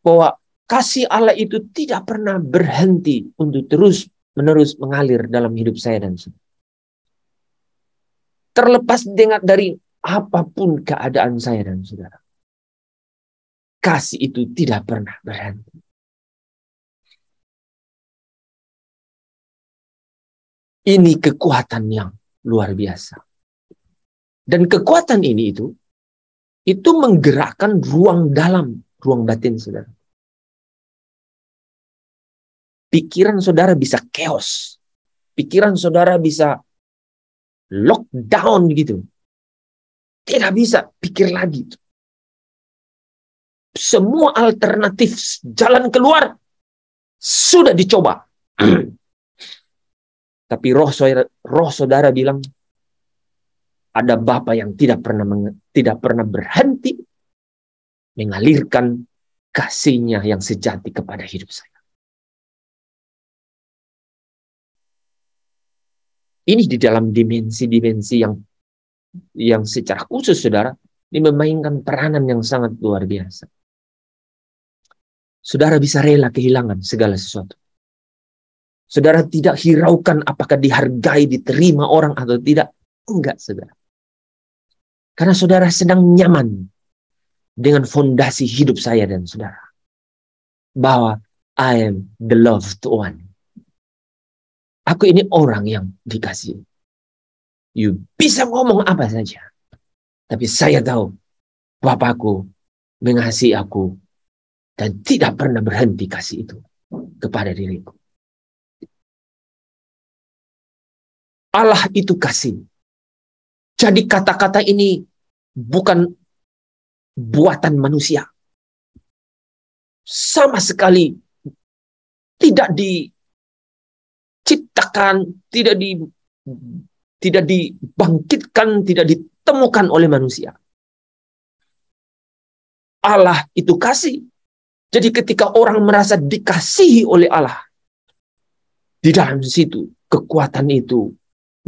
Bahwa kasih Allah itu tidak pernah berhenti untuk terus-menerus mengalir dalam hidup saya dan saudara. Terlepas dari apapun keadaan saya dan saudara. Kasih itu tidak pernah berhenti. Ini kekuatan yang luar biasa. Dan kekuatan ini itu menggerakkan ruang dalam, ruang batin saudara. Pikiran saudara bisa chaos. Pikiran saudara bisa lockdown gitu. Tidak bisa pikir lagi. Semua alternatif jalan keluar sudah dicoba. Tapi roh saudara bilang ada Bapa yang tidak pernah berhenti mengalirkan kasih-Nya yang sejati kepada hidup saya. Ini di dalam dimensi-dimensi yang secara khusus saudara ini memainkan peranan yang sangat luar biasa. Saudara bisa rela kehilangan segala sesuatu. Saudara tidak hiraukan apakah dihargai, diterima orang atau tidak. Enggak, saudara. Karena saudara sedang nyaman dengan fondasi hidup saya dan saudara. Bahwa I am the loved one. Aku ini orang yang dikasihi. You bisa ngomong apa saja. Tapi saya tahu Bapakku mengasihi aku dan tidak pernah berhenti kasih itu kepada diriku. Allah itu kasih. Jadi kata-kata ini bukan buatan manusia. Sama sekali tidak diciptakan, tidak dibangkitkan, tidak ditemukan oleh manusia. Allah itu kasih. Jadi ketika orang merasa dikasihi oleh Allah, di dalam situ kekuatan itu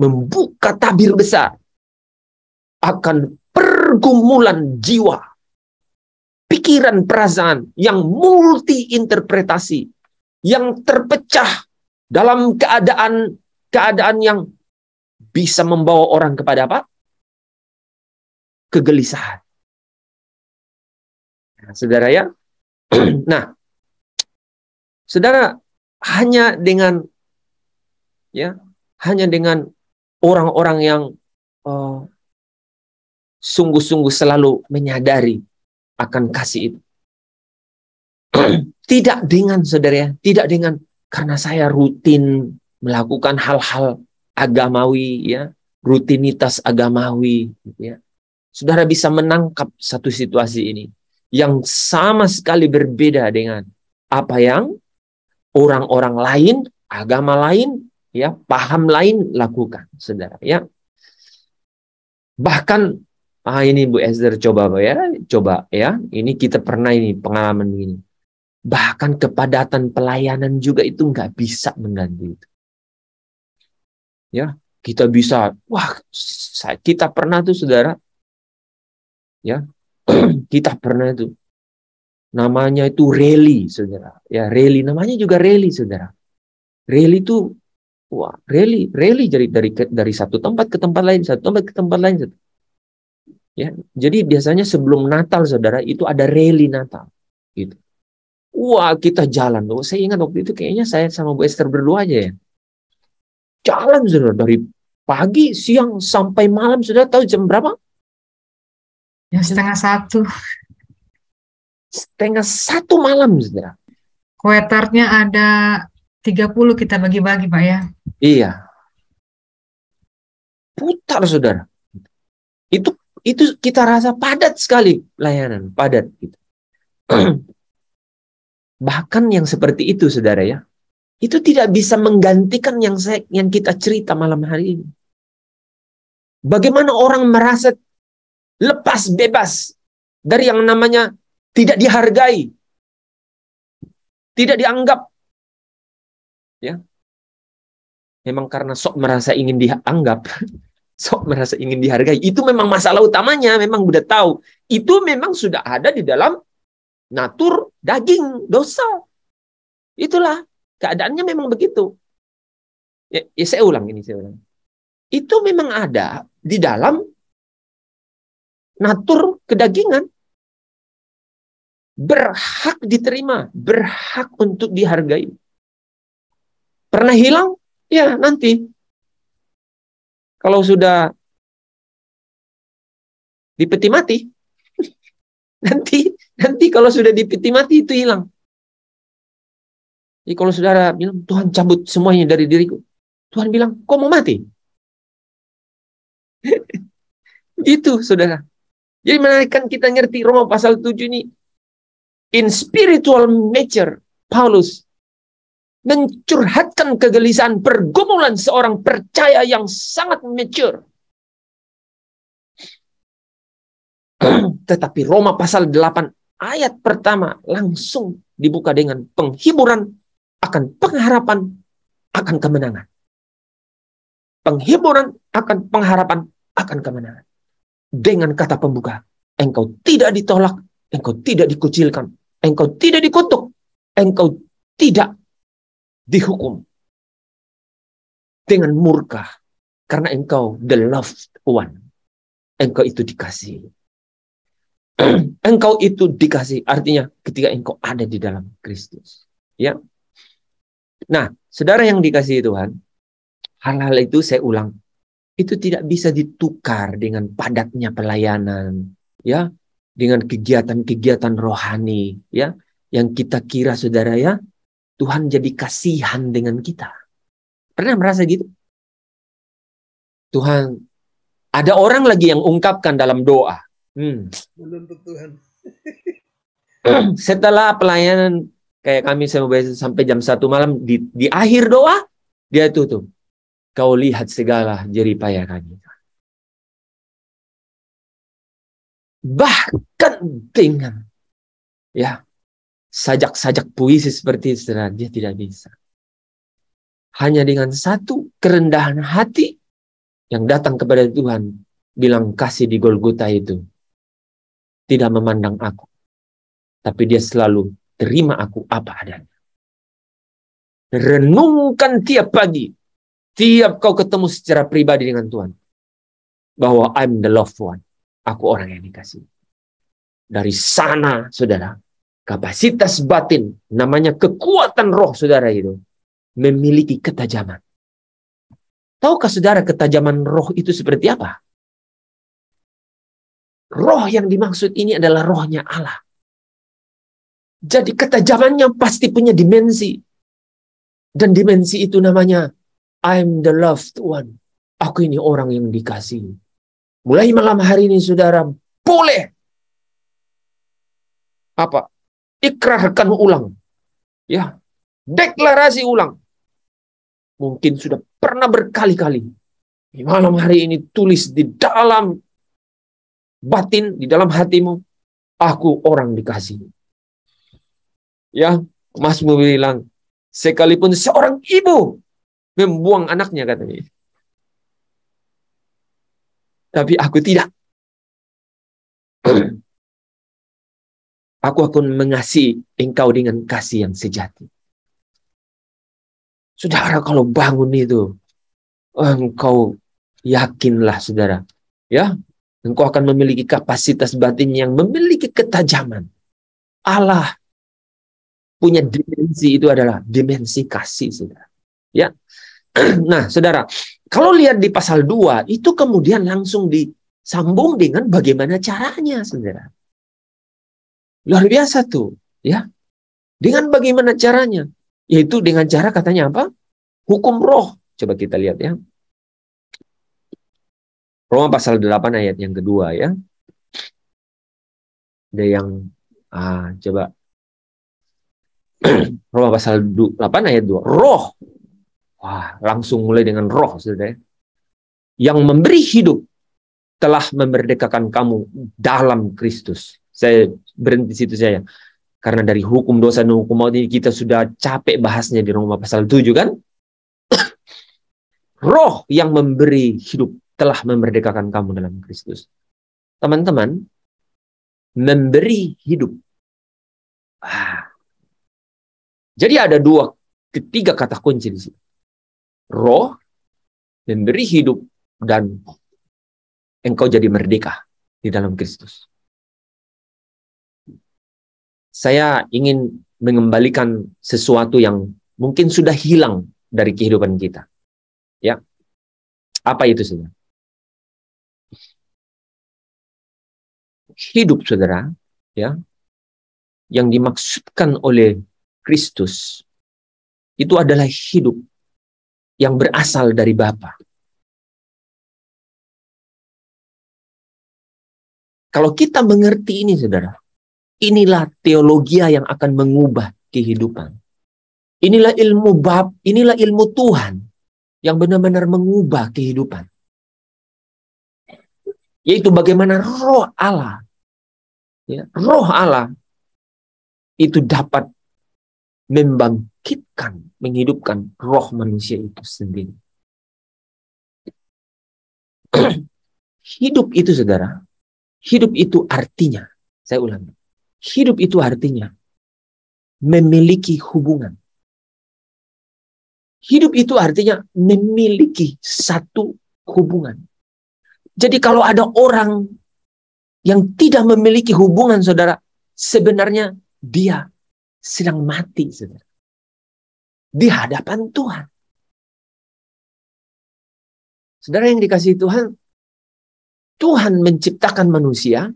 membuka tabir besar akan pergumulan jiwa, pikiran, perasaan yang multi interpretasi, yang terpecah dalam keadaan yang bisa membawa orang kepada apa? Kegelisahan. Nah, saudara ya. Nah, saudara hanya dengan orang-orang yang sungguh-sungguh selalu menyadari akan kasih itu. Tidak dengan saudara, tidak dengan karena saya rutin melakukan hal-hal agamawi, ya, rutinitas agamawi, ya. Saudara bisa menangkap satu situasi ini yang sama sekali berbeda dengan apa yang orang-orang lain, agama lain, ya, paham lain lakukan, saudara, ya. Bahkan ini Bu Esther coba ya, ini kita pernah ini pengalaman begini. Bahkan kepadatan pelayanan juga itu nggak bisa mengganti itu. Ya, kita bisa, kita pernah tuh saudara, ya, kita pernah itu, namanya itu rally saudara, ya rally, namanya juga rally saudara. Rally itu, rally dari satu tempat ke tempat lain, satu tempat ke tempat lain, ya. Jadi biasanya sebelum Natal saudara itu ada rally Natal, gitu. Kita jalan loh. Saya ingat waktu itu kayaknya saya sama Bu Esther berdua aja ya. Jalan saudara dari pagi, siang sampai malam. Saudara tahu jam berapa? Jam 1:30. 1:30 malam saudara. Kuetarnya ada 30 kita bagi-bagi Pak ya. Iya. Putar saudara. Itu kita rasa padat sekali layanan, padat gitu. Bahkan yang seperti itu saudara ya, itu tidak bisa menggantikan yang kita cerita malam hari ini. Bagaimana orang merasa lepas bebas dari yang namanya tidak dihargai, tidak dianggap. Ya. Memang karena sok merasa ingin dianggap, sok merasa ingin dihargai. Itu memang masalah utamanya, memang udah tahu. Itu memang sudah ada di dalam natur daging, dosa. Itulah, keadaannya memang begitu. Ya, saya ulang. Itu memang ada di dalam natur kedagingan. Berhak diterima, berhak untuk dihargai. Pernah hilang? Ya, nanti. Kalau sudah dipeti mati, nanti kalau sudah dipeti mati itu hilang. Jadi kalau saudara bilang, Tuhan cabut semuanya dari diriku. Tuhan bilang, kok mau mati? Itu, saudara. Jadi menaikkan kita ngerti Roma pasal 7 ini. In spiritual nature, Paulus mencurhatkan kegelisahan pergumulan seorang percaya yang sangat mature. Tetapi Roma pasal 8 ayat pertama langsung dibuka dengan penghiburan akan pengharapan akan kemenangan. Penghiburan akan pengharapan akan kemenangan. Dengan kata pembuka, engkau tidak ditolak, engkau tidak dikucilkan, engkau tidak dikutuk, engkau tidak dihukum dengan murka karena engkau the loved one. Engkau itu dikasihi. Engkau itu dikasihi, artinya ketika engkau ada di dalam Kristus. Ya. Nah, saudara yang dikasihi Tuhan, hal-hal itu saya ulang, itu tidak bisa ditukar dengan padatnya pelayanan, ya, dengan kegiatan-kegiatan rohani, ya, yang kita kira saudara ya, Tuhan jadi kasihan dengan kita. Pernah merasa gitu? Tuhan, ada orang lagi yang ungkapkan dalam doa. Menuntut Tuhan. Setelah pelayanan kayak kami sampai jam 1 malam di akhir doa dia tutup. Kau lihat segala jeripaya kami. Bahkan dengan ya sajak-sajak puisi seperti itu dia tidak bisa. Hanya dengan satu kerendahan hati yang datang kepada Tuhan bilang kasih di Golgota itu tidak memandang aku, tapi dia selalu terima aku apa adanya. Renungkan tiap pagi, tiap kau ketemu secara pribadi dengan Tuhan, bahwa I'm the loved one. Aku orang yang dikasihi. Dari sana, saudara, kapasitas batin, namanya kekuatan roh, saudara itu, memiliki ketajaman. Tahukah saudara ketajaman roh itu seperti apa? Roh yang dimaksud ini adalah rohnya Allah. Jadi ketajamannya pasti punya dimensi. Dan dimensi itu namanya I'm the loved one. Aku ini orang yang dikasihi. Mulai malam hari ini saudara boleh ikrarkan ulang. Ya. Deklarasi ulang. Mungkin sudah pernah berkali-kali. Di malam hari ini tulis di dalam batin, di dalam hatimu, aku orang dikasihi. Ya, Mazmur bilang, sekalipun seorang ibu membuang anaknya katanya. Tapi aku tidak. Aku akan mengasihi engkau dengan kasih yang sejati. Saudara kalau bangun itu, engkau yakinlah saudara. Ya, engkau akan memiliki kapasitas batin yang memiliki ketajaman. Allah punya dimensi itu adalah dimensi kasih, saudara. Ya. Nah, saudara, kalau lihat di pasal 2, itu kemudian langsung disambung dengan bagaimana caranya, saudara. Luar biasa tuh, ya. Dengan bagaimana caranya? Yaitu dengan cara katanya apa? Hukum roh. Coba kita lihat ya. Roma pasal 8 ayat yang kedua ya. Ada yang coba Roma pasal 8 ayat 2. Roh. Wah, langsung mulai dengan roh, saudara. Yang memberi hidup telah memerdekakan kamu dalam Kristus. Saya berhenti situ saya. Karena dari hukum dosa dan hukum maut ini kita sudah capek bahasnya di Roma pasal 7 kan? Roh yang memberi hidup telah memerdekakan kamu dalam Kristus. Teman-teman, memberi hidup. Jadi ada ketiga kata kunci di sini. Roh, memberi hidup, dan engkau jadi merdeka di dalam Kristus. Saya ingin mengembalikan sesuatu yang mungkin sudah hilang dari kehidupan kita. Ya. Apa itu, saudara? Hidup, saudara, ya, yang dimaksudkan oleh Kristus itu adalah hidup yang berasal dari Bapa. Kalau kita mengerti ini, saudara, inilah teologi yang akan mengubah kehidupan. Inilah ilmu Tuhan yang benar-benar mengubah kehidupan. Yaitu bagaimana roh Allah, ya, roh Allah itu dapat membangkitkan, menghidupkan roh manusia itu sendiri. Hidup itu, saudara, hidup itu artinya, saya ulangi, hidup itu artinya memiliki hubungan. Hidup itu artinya memiliki satu hubungan. Jadi kalau ada orang yang tidak memiliki hubungan, saudara, sebenarnya dia sedang mati, saudara, di hadapan Tuhan. Saudara yang dikasihi Tuhan, Tuhan menciptakan manusia,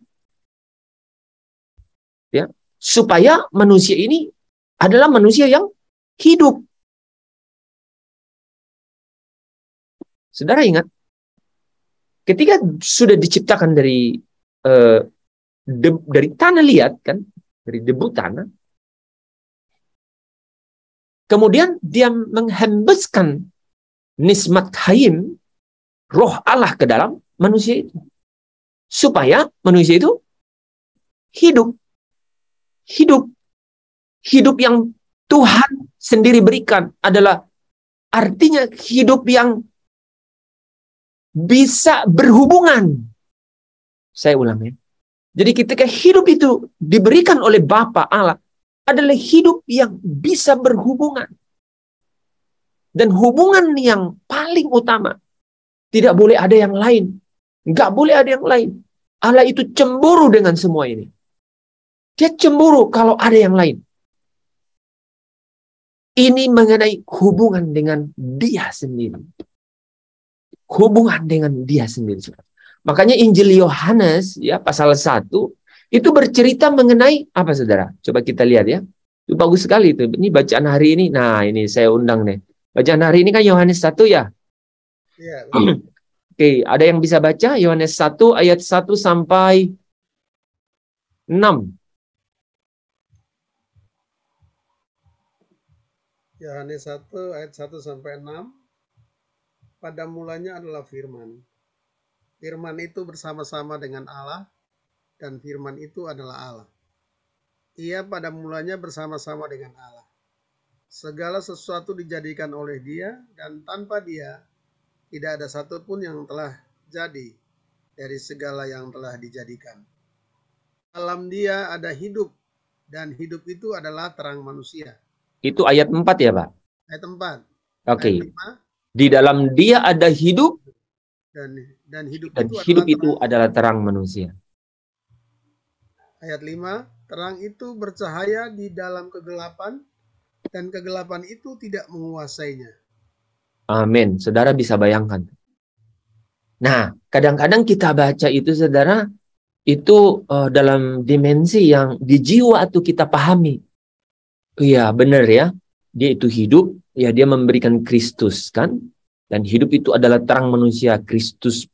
ya, supaya manusia ini adalah manusia yang hidup. Saudara ingat, ketika sudah diciptakan dari tanah liat, kan, dari debu tanah, kemudian dia menghembuskan nismat hayim, roh Allah ke dalam manusia itu. Supaya manusia itu hidup. Hidup yang Tuhan sendiri berikan adalah artinya hidup yang bisa berhubungan. Saya ulang ya. Jadi ketika hidup itu diberikan oleh Bapa Allah, adalah hidup yang bisa berhubungan. Dan hubungan yang paling utama, tidak boleh ada yang lain. Nggak boleh ada yang lain. Allah itu cemburu dengan semua ini. Dia cemburu kalau ada yang lain. Ini mengenai hubungan dengan dia sendiri. Hubungan dengan dia sendiri. Makanya Injil Yohanes, ya, pasal 1, itu bercerita mengenai apa, saudara? Coba kita lihat ya. Itu bagus sekali itu. Ini bacaan hari ini. Nah, ini saya undang nih. Bacaan hari ini kan Yohanes 1 ya? Iya. Oke, ada yang bisa baca Yohanes 1 ayat 1 sampai 6. Yohanes 1 ayat 1 sampai 6. Pada mulanya adalah firman. Firman itu bersama-sama dengan Allah, dan firman itu adalah Allah. Ia pada mulanya bersama-sama dengan Allah. Segala sesuatu dijadikan oleh dia, dan tanpa dia tidak ada satupun yang telah jadi dari segala yang telah dijadikan. Dalam dia ada hidup, dan hidup itu adalah terang manusia. Itu ayat 4 ya, Pak? Ayat 4. Oke. Ayat 5, di dalam dia ada hidup, dan hidup itu adalah terang manusia. Ayat 5, terang itu bercahaya di dalam kegelapan, dan kegelapan itu tidak menguasainya. Amin. Saudara bisa bayangkan. Nah, kadang-kadang kita baca itu, saudara, itu dalam dimensi yang di jiwa itu kita pahami. Iya, benar ya. Dia itu hidup, ya, dia memberikan Kristus, kan? Dan hidup itu adalah terang manusia. Kristus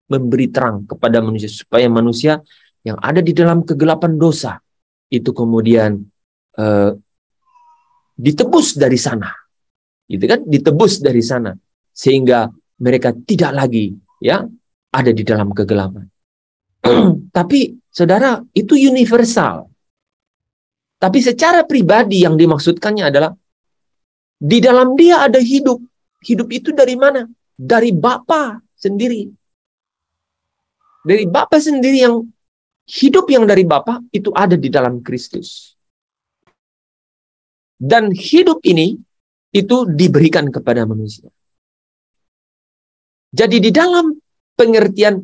memberi terang kepada manusia supaya manusia yang ada di dalam kegelapan dosa itu kemudian ditebus dari sana. Gitu kan? Ditebus dari sana sehingga mereka tidak lagi ya ada di dalam kegelapan. Tapi saudara, itu universal. Tapi secara pribadi yang dimaksudkannya adalah di dalam dia ada hidup. Hidup itu dari mana? Dari Bapa sendiri. Dari Bapa sendiri, yang hidup yang dari Bapa itu ada di dalam Kristus. Dan hidup ini itu diberikan kepada manusia. Jadi di dalam pengertian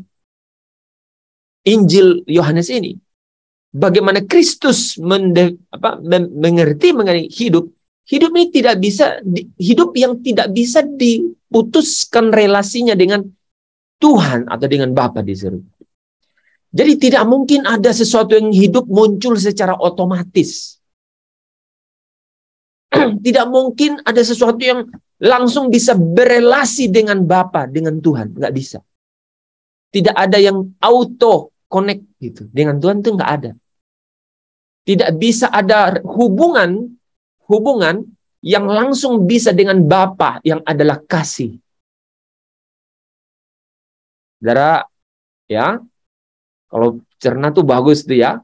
Injil Yohanes ini, bagaimana Kristus mengerti mengenai hidup. Hidup ini tidak bisa, hidup yang tidak bisa diputuskan relasinya dengan Tuhan atau dengan Bapa di surga. Jadi tidak mungkin ada sesuatu yang hidup muncul secara otomatis. Tidak mungkin ada sesuatu yang langsung bisa berelasi dengan Bapa, dengan Tuhan. Nggak bisa. Tidak ada yang auto connect gitu. Dengan Tuhan itu nggak ada. Tidak bisa ada hubungan yang langsung bisa dengan Bapa yang adalah kasih. Saudara, ya, kalau cerna tuh bagus tuh ya.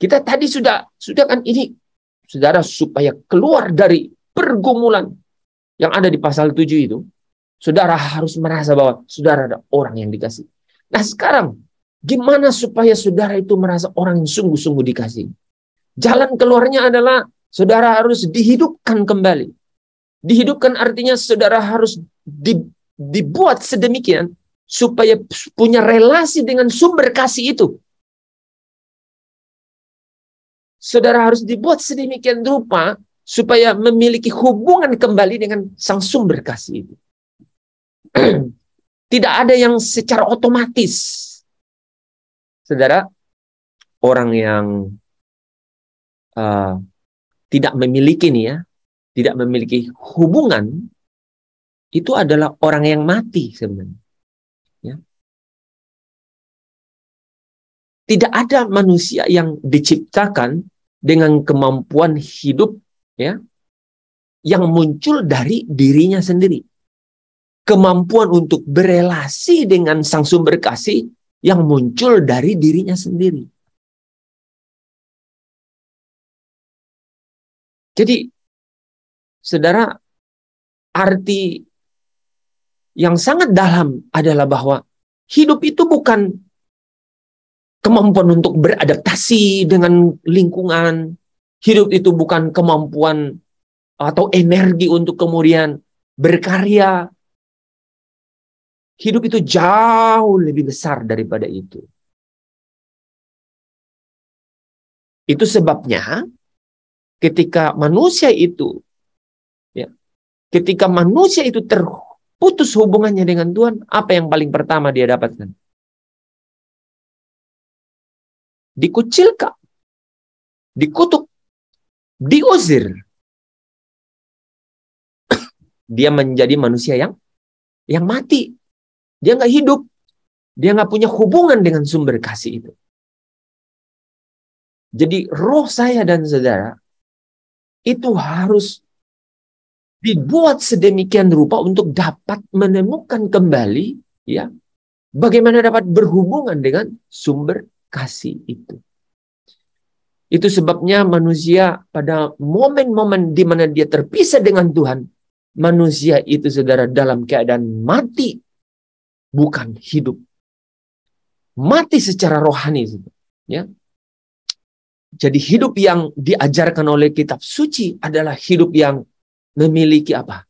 Kita tadi sudah kan ini, saudara, supaya keluar dari pergumulan yang ada di pasal 7 itu, saudara harus merasa bahwa saudara ada orang yang dikasih. Nah sekarang, gimana supaya saudara itu merasa orang yang sungguh-sungguh dikasih? Jalan keluarnya adalah saudara harus dihidupkan kembali. Dihidupkan artinya saudara harus dibuat sedemikian supaya punya relasi dengan sumber kasih itu. Saudara harus dibuat sedemikian rupa supaya memiliki hubungan kembali dengan sang sumber kasih itu. Tidak ada yang secara otomatis. Saudara, orang yang tidak memiliki tidak memiliki hubungan, itu adalah orang yang mati sebenarnya. Ya. Tidak ada manusia yang diciptakan dengan kemampuan hidup ya yang muncul dari dirinya sendiri. Kemampuan untuk berelasi dengan sang sumber kasih yang muncul dari dirinya sendiri. Jadi, saudara, arti yang sangat dalam adalah bahwa hidup itu bukan kemampuan untuk beradaptasi dengan lingkungan. Hidup itu bukan kemampuan atau energi untuk kemudian berkarya. Hidup itu jauh lebih besar daripada itu. Itu sebabnya ketika manusia itu terputus hubungannya dengan Tuhan, apa yang paling pertama dia dapatkan? Dikucilkan, dikutuk, diusir. Dia menjadi manusia yang mati. Dia nggak hidup. Dia nggak punya hubungan dengan sumber kasih itu. Jadi roh saya dan saudara itu harus dibuat sedemikian rupa untuk dapat menemukan kembali ya bagaimana dapat berhubungan dengan sumber kasih itu. Itu sebabnya manusia pada momen-momen di mana dia terpisah dengan Tuhan, manusia itu saudara dalam keadaan mati, bukan hidup. Mati secara rohani, ya. Jadi hidup yang diajarkan oleh kitab suci adalah hidup yang memiliki apa?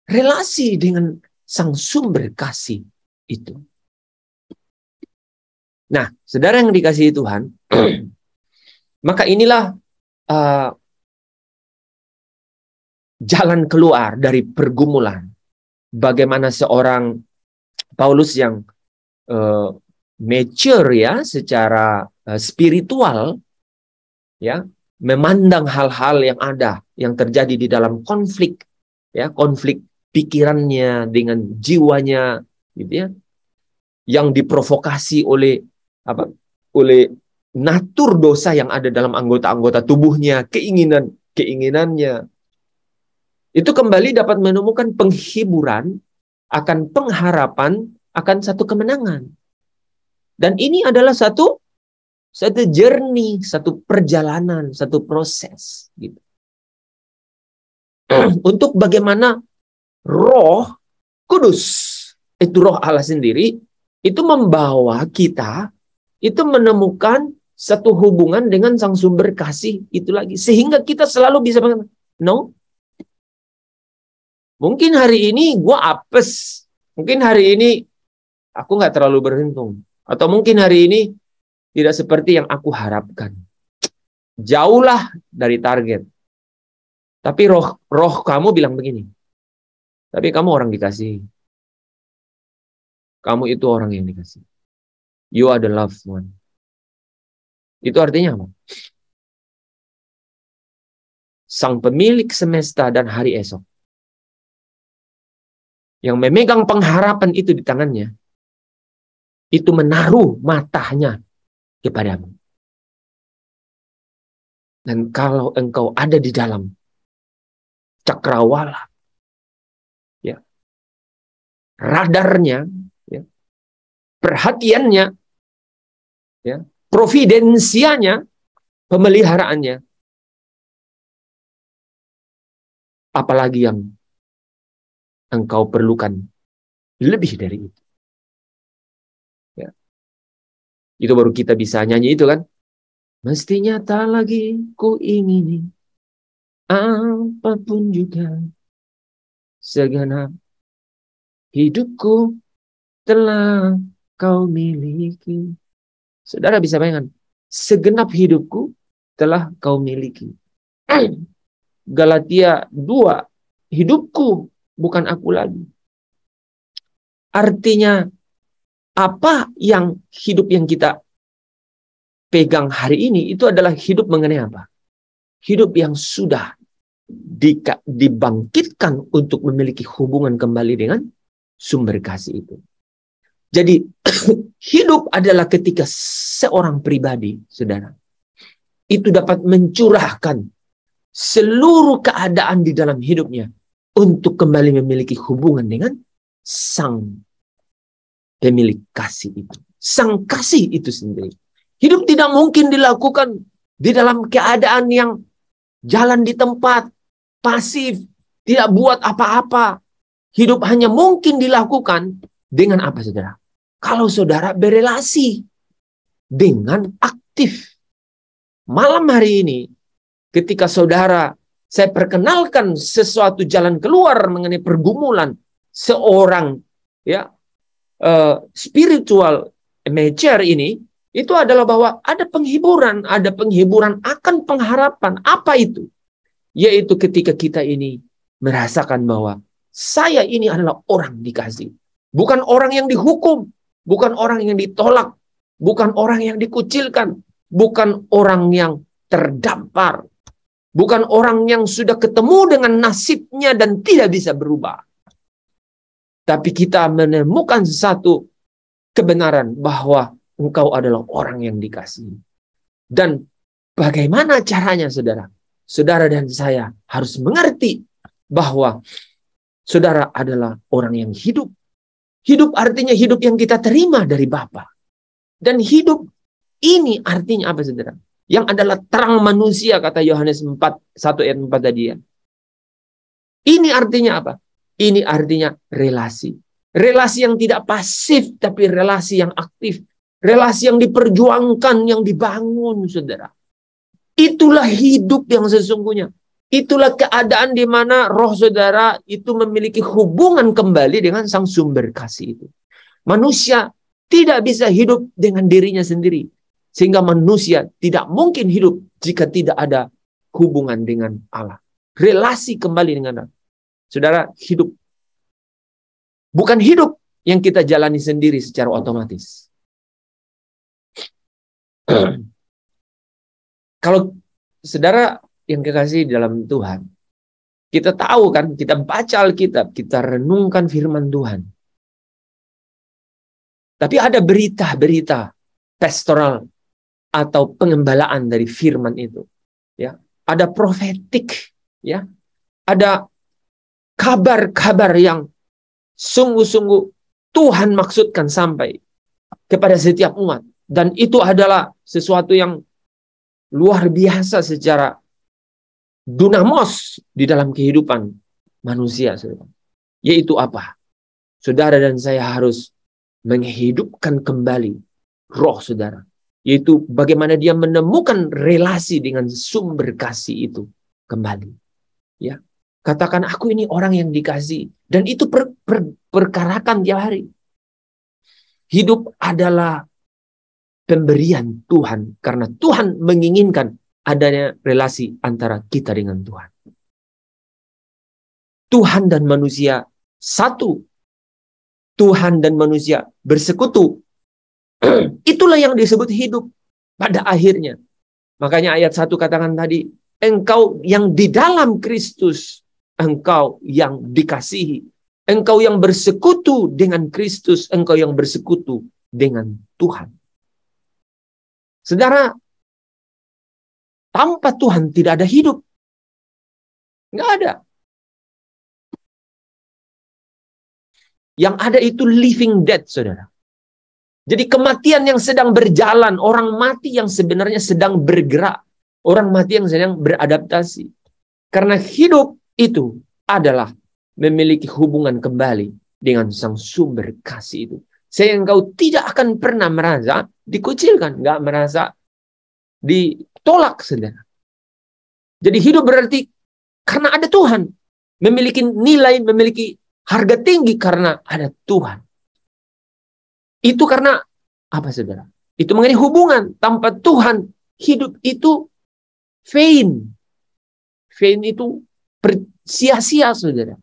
Relasi dengan sang sumber kasih itu. Nah, saudara yang dikasihi Tuhan, maka inilah jalan keluar dari pergumulan. Bagaimana seorang Paulus yang mature ya secara spiritual ya memandang hal-hal yang ada yang terjadi di dalam konflik ya, konflik pikirannya dengan jiwanya gitu ya, yang diprovokasi oleh natur dosa yang ada dalam anggota-anggota tubuhnya, keinginannya itu kembali dapat menemukan penghiburan akan pengharapan akan satu kemenangan. Dan ini adalah satu journey, satu perjalanan, satu proses gitu. Untuk bagaimana Roh Kudus, itu Roh Allah sendiri, itu membawa kita itu menemukan satu hubungan dengan sang sumber kasih itu lagi, sehingga kita selalu bisa mengatakan, no, mungkin hari ini gue apes, mungkin hari ini aku nggak terlalu beruntung, atau mungkin hari ini tidak seperti yang aku harapkan, jauhlah dari target. Tapi roh kamu bilang begini, tapi kamu orang dikasih, kamu itu orang yang dikasih, you are the loved one. Itu artinya apa? Sang pemilik semesta dan hari esok, yang memegang pengharapan itu di tangannya, itu menaruh matanya kepadamu. Dan kalau engkau ada di dalam cakrawala, ya, radarnya, ya, perhatiannya, ya, providensianya, pemeliharaannya, apalagi yang engkau perlukan lebih dari itu. Ya. Itu baru kita bisa nyanyi itu kan. Mestinya tak lagi ku ingini apapun juga, segenap hidupku telah kau miliki. Saudara bisa bayangkan, segenap hidupku telah kau miliki. Galatia 2, hidupku bukan aku lagi. Artinya apa yang hidup yang kita pegang hari ini itu adalah hidup mengenai apa? Hidup yang sudah dibangkitkan untuk memiliki hubungan kembali dengan sumber kasih itu. Jadi hidup adalah ketika seorang pribadi, saudara, itu dapat mencurahkan seluruh keadaan di dalam hidupnya untuk kembali memiliki hubungan dengan sang pemilik kasih itu. Sang kasih itu sendiri. Hidup tidak mungkin dilakukan di dalam keadaan yang jalan di tempat, pasif, tidak buat apa-apa. Hidup hanya mungkin dilakukan dengan apa, saudara? Kalau saudara berelasi dengan aktif. Malam hari ini, ketika saudara, saya perkenalkan sesuatu jalan keluar mengenai pergumulan seorang ya spiritual mature ini, itu adalah bahwa ada penghiburan akan pengharapan. Apa itu? Yaitu ketika kita ini merasakan bahwa saya ini adalah orang dikasih. Bukan orang yang dihukum, bukan orang yang ditolak, bukan orang yang dikucilkan, bukan orang yang terdampar, bukan orang yang sudah ketemu dengan nasibnya dan tidak bisa berubah. Tapi kita menemukan satu kebenaran bahwa engkau adalah orang yang dikasihi. Dan bagaimana caranya, saudara? Saudara dan saya harus mengerti bahwa saudara adalah orang yang hidup. Hidup artinya hidup yang kita terima dari Bapa. Dan hidup ini artinya apa, saudara? Yang adalah terang manusia, kata Yohanes 1 ayat 4 tadi ya. Ini artinya apa? Ini artinya relasi. Relasi yang tidak pasif, tapi relasi yang aktif. Relasi yang diperjuangkan, yang dibangun, saudara. Itulah hidup yang sesungguhnya. Itulah keadaan di mana roh saudara itu memiliki hubungan kembali dengan sang sumber kasih itu. Manusia tidak bisa hidup dengan dirinya sendiri. Sehingga manusia tidak mungkin hidup jika tidak ada hubungan dengan Allah. Relasi kembali dengan Allah. Saudara, hidup. Bukan hidup yang kita jalani sendiri secara otomatis. Kalau saudara yang kekasih dalam Tuhan, kita tahu kan, kita baca Alkitab, kita renungkan firman Tuhan. Tapi ada berita-berita pastoral atau pengembalaan dari firman itu. Ya, ada profetik, ya. Ada kabar-kabar yang sungguh-sungguh Tuhan maksudkan sampai kepada setiap umat. Dan itu adalah sesuatu yang luar biasa secara dunamos di dalam kehidupan manusia. Yaitu apa? Saudara dan saya harus menghidupkan kembali roh saudara. Yaitu bagaimana dia menemukan relasi dengan sumber kasih itu kembali. Ya, katakan aku ini orang yang dikasih. Dan itu perkarakan tiap hari. Hidup adalah pemberian Tuhan. Karena Tuhan menginginkan adanya relasi antara kita dengan Tuhan. Tuhan dan manusia satu. Tuhan dan manusia bersekutu. Itulah yang disebut hidup pada akhirnya. Makanya ayat 1 katakan tadi, engkau yang di dalam Kristus, engkau yang dikasihi. Engkau yang bersekutu dengan Kristus, engkau yang bersekutu dengan Tuhan. Saudara, tanpa Tuhan tidak ada hidup. Nggak ada. Yang ada itu living dead, saudara. Jadi kematian yang sedang berjalan, orang mati yang sebenarnya sedang bergerak, orang mati yang sedang beradaptasi. Karena hidup itu adalah memiliki hubungan kembali dengan sang sumber kasih itu. Sehingga engkau tidak akan pernah merasa dikucilkan, nggak merasa ditolak, saudara. Jadi hidup berarti karena ada Tuhan, memiliki nilai, memiliki harga tinggi karena ada Tuhan. Itu karena apa, saudara? Itu mengenai hubungan. Tanpa Tuhan, hidup itu vain. Vain itu sia-sia, saudara.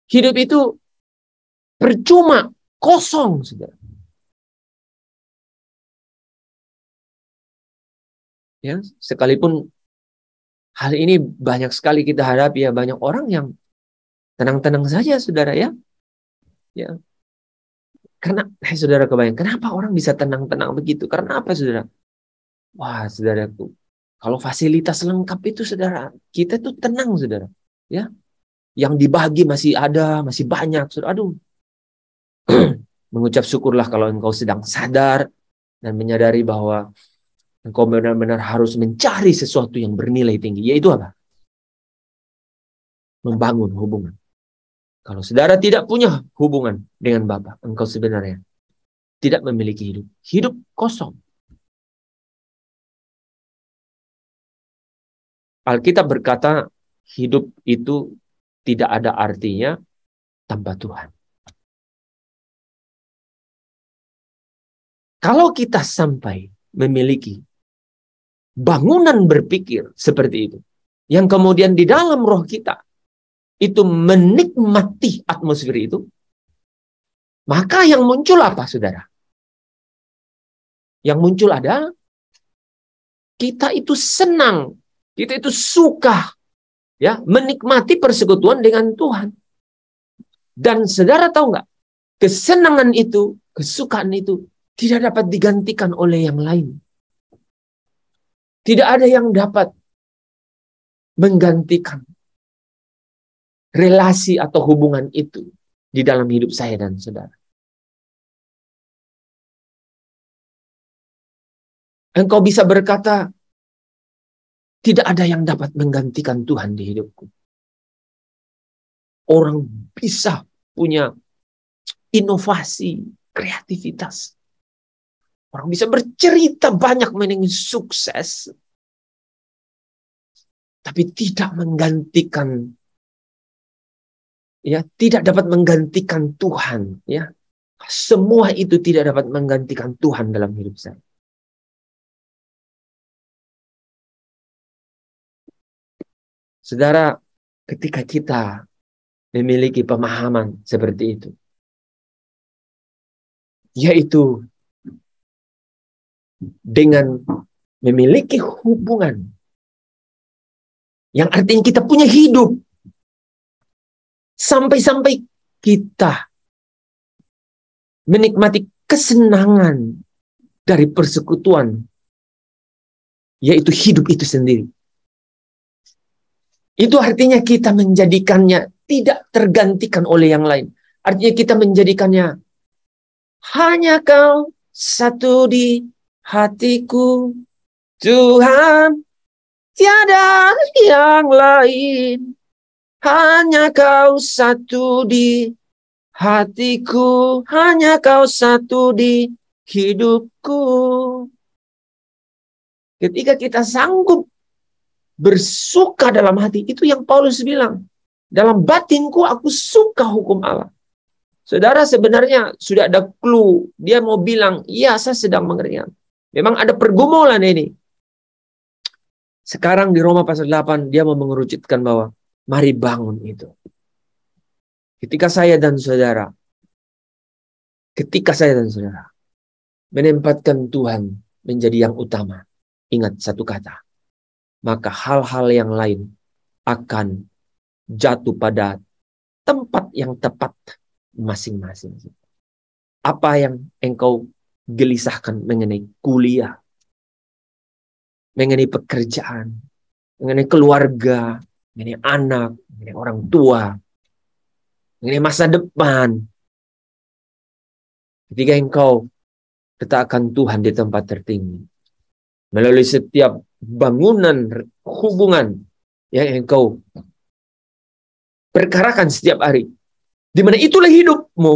Hidup itu percuma, kosong, saudara. Ya, sekalipun hal ini banyak sekali kita hadapi, ya, banyak orang yang tenang-tenang saja, saudara, ya. Ya. Karena, saudara kebayang, kenapa orang bisa tenang-tenang begitu? Karena apa, saudara? Wah, saudaraku, kalau fasilitas lengkap itu, saudara, kita tuh tenang, saudara. Ya, yang dibagi masih ada, masih banyak, saudara. Aduh, mengucap syukurlah kalau engkau sedang sadar dan menyadari bahwa engkau benar-benar harus mencari sesuatu yang bernilai tinggi. Yaitu apa? Membangun hubungan. Kalau saudara tidak punya hubungan dengan Bapa, engkau sebenarnya tidak memiliki hidup. Hidup kosong. Alkitab berkata, hidup itu tidak ada artinya tanpa Tuhan. Kalau kita sampai memiliki bangunan berpikir seperti itu, yang kemudian di dalam roh kita itu menikmati atmosfer itu, maka yang muncul apa, saudara? Yang muncul adalah kita itu senang, kita itu suka, ya, menikmati persekutuan dengan Tuhan. Dan saudara tahu nggak? Kesenangan itu, kesukaan itu tidak dapat digantikan oleh yang lain. Tidak ada yang dapat menggantikan relasi atau hubungan itu di dalam hidup saya dan saudara. Engkau bisa berkata, tidak ada yang dapat menggantikan Tuhan di hidupku. Orang bisa punya inovasi, kreativitas. Orang bisa bercerita banyak mengenai sukses. Tapi tidak menggantikan, ya, tidak dapat menggantikan Tuhan, ya. Semua itu tidak dapat menggantikan Tuhan dalam hidup saya. Saudara, ketika kita memiliki pemahaman seperti itu, yaitu dengan memiliki hubungan yang artinya kita punya hidup, sampai-sampai kita menikmati kesenangan dari persekutuan, yaitu hidup itu sendiri. Itu artinya kita menjadikannya tidak tergantikan oleh yang lain. Artinya kita menjadikannya hanya Kau satu di hatiku, Tuhan, tiada yang lain. Hanya Kau satu di hatiku, hanya Kau satu di hidupku. Ketika kita sanggup bersuka dalam hati, itu yang Paulus bilang. Dalam batinku aku suka hukum Allah. Saudara, sebenarnya sudah ada clue. Dia mau bilang, iya saya sedang mengerti. Memang ada pergumulan ini. Sekarang di Roma pasal 8, dia mau mengerucutkan bahwa mari bangun itu. Ketika saya dan saudara menempatkan Tuhan menjadi yang utama, ingat satu kata, maka hal-hal yang lain akan jatuh pada tempat yang tepat masing-masing. Apa yang engkau gelisahkan mengenai kuliah, mengenai pekerjaan, mengenai keluarga, mengenai anak, mengenai orang tua, mengenai masa depan. Ketika engkau letakkan Tuhan di tempat tertinggi, melalui setiap bangunan hubungan yang engkau perkarakan setiap hari, di mana itulah hidupmu,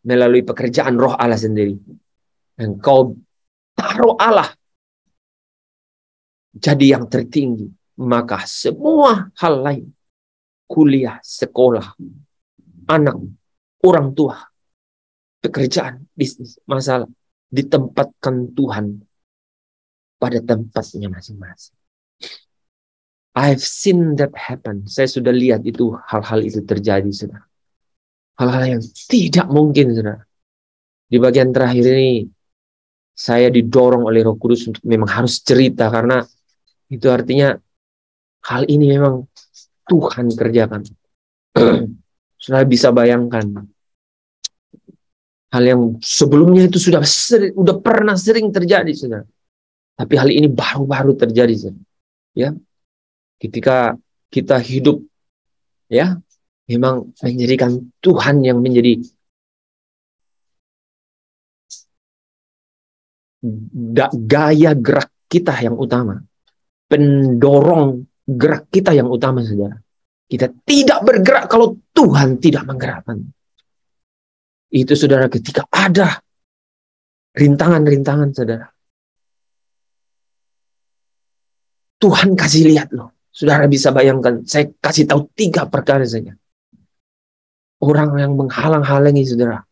melalui pekerjaan Roh Allah sendiri, engkau taruh Allah jadi yang tertinggi, maka semua hal lain, kuliah, sekolah, anak, orang tua, pekerjaan, bisnis, masalah, ditempatkan Tuhan pada tempatnya masing-masing. I've seen that happen. Saya sudah lihat itu, hal-hal itu terjadi, saudara. Hal-hal yang tidak mungkin, saudara. Di bagian terakhir ini, saya didorong oleh Roh Kudus untuk memang harus cerita, karena itu artinya hal ini memang Tuhan kerjakan. Saudara bisa bayangkan, hal yang sebelumnya itu sudah pernah sering terjadi, saudara. Tapi hal ini baru-baru terjadi, saudara. Ya, ketika kita hidup, ya, memang menjadikan Tuhan yang menjadi gaya gerak kita yang utama, pendorong gerak kita yang utama, saudara. Kita tidak bergerak kalau Tuhan tidak menggerakkan. Itu, saudara, ketika ada rintangan-rintangan, saudara, Tuhan kasih lihat loh. Saudara bisa bayangkan, saya kasih tahu 3 perkara saja. Orang yang menghalang-halangi, saudara,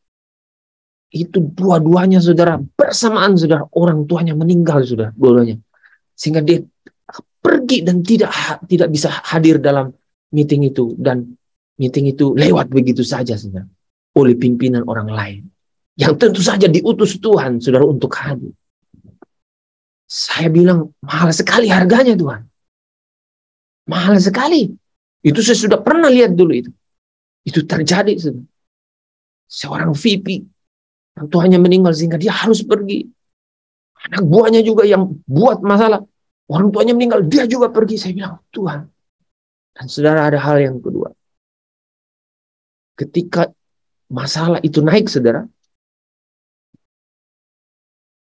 itu dua-duanya, saudara, bersamaan, saudara, orang tuanya meninggal, saudara, dua-duanya. Sehingga dia pergi dan tidak bisa hadir dalam meeting itu, dan meeting itu lewat begitu saja, saudara, oleh pimpinan orang lain yang tentu saja diutus Tuhan, saudara, untuk hadir. Saya bilang, mahal sekali harganya, Tuhan. Mahal sekali. Itu saya sudah pernah lihat dulu itu. Itu terjadi, saudara. Seorang VP, orang tuanya meninggal sehingga dia harus pergi. Anak buahnya juga yang buat masalah, orang tuanya meninggal, dia juga pergi. Saya bilang, Tuhan. Dan saudara, ada hal yang kedua. Ketika masalah itu naik, saudara,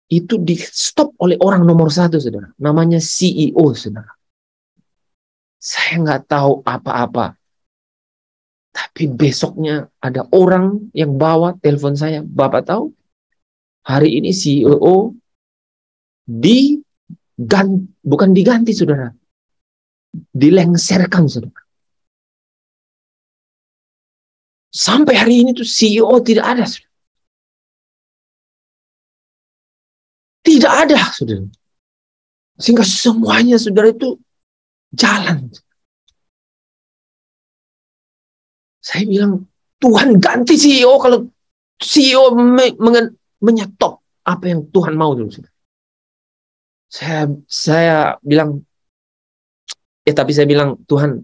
itu di stop oleh orang nomor 1, saudara. Namanya CEO, saudara. Saya nggak tahu apa-apa. Tapi besoknya ada orang yang bawa telepon saya. Bapak tahu? Hari ini CEO bukan diganti, saudara. Dilengserkan, saudara. Sampai hari ini tuh CEO tidak ada, saudara. Tidak ada, saudara. Sehingga semuanya, saudara, itu jalan. Saya bilang, Tuhan ganti CEO kalau CEO menyetop apa yang Tuhan mau dulu. Saya bilang, tapi saya bilang, Tuhan,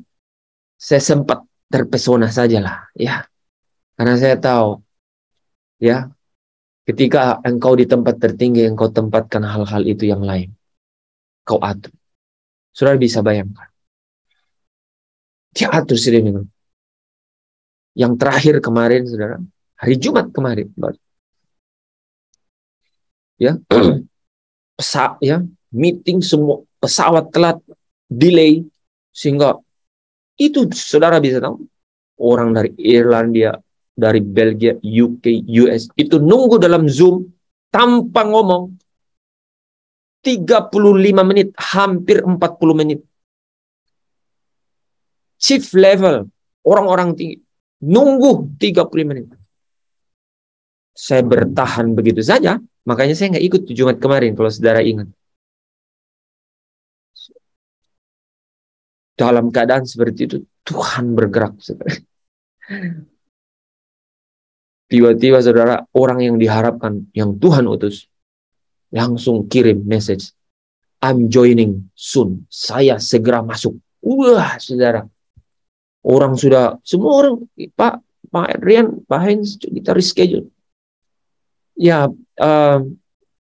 saya sempat terpesona sajalah, ya. Karena saya tahu, ya, ketika engkau di tempat tertinggi, engkau tempatkan hal-hal itu yang lain. Kau atur. Saudara bisa bayangkan. Dia atur sendiri. Yang terakhir kemarin, saudara, hari Jumat kemarin, ya, ya, meeting semua, pesawat telat, delay, sehingga itu saudara bisa tahu, orang dari Irlandia, dari Belgia, UK, US, itu nunggu dalam Zoom tanpa ngomong 35 menit, hampir 40 menit. Chief level, orang-orang tinggi, nunggu 35 menit. Saya bertahan begitu saja, makanya saya nggak ikut Jumat kemarin, kalau saudara ingat. Dalam keadaan seperti itu, Tuhan bergerak. Tiba-tiba saudara, orang yang diharapkan, yang Tuhan utus, langsung kirim message, I'm joining soon. Saya segera masuk. Wah, saudara. Orang sudah, semua orang, Pak Adrian, Pak Heinz, kita reschedule. Ya,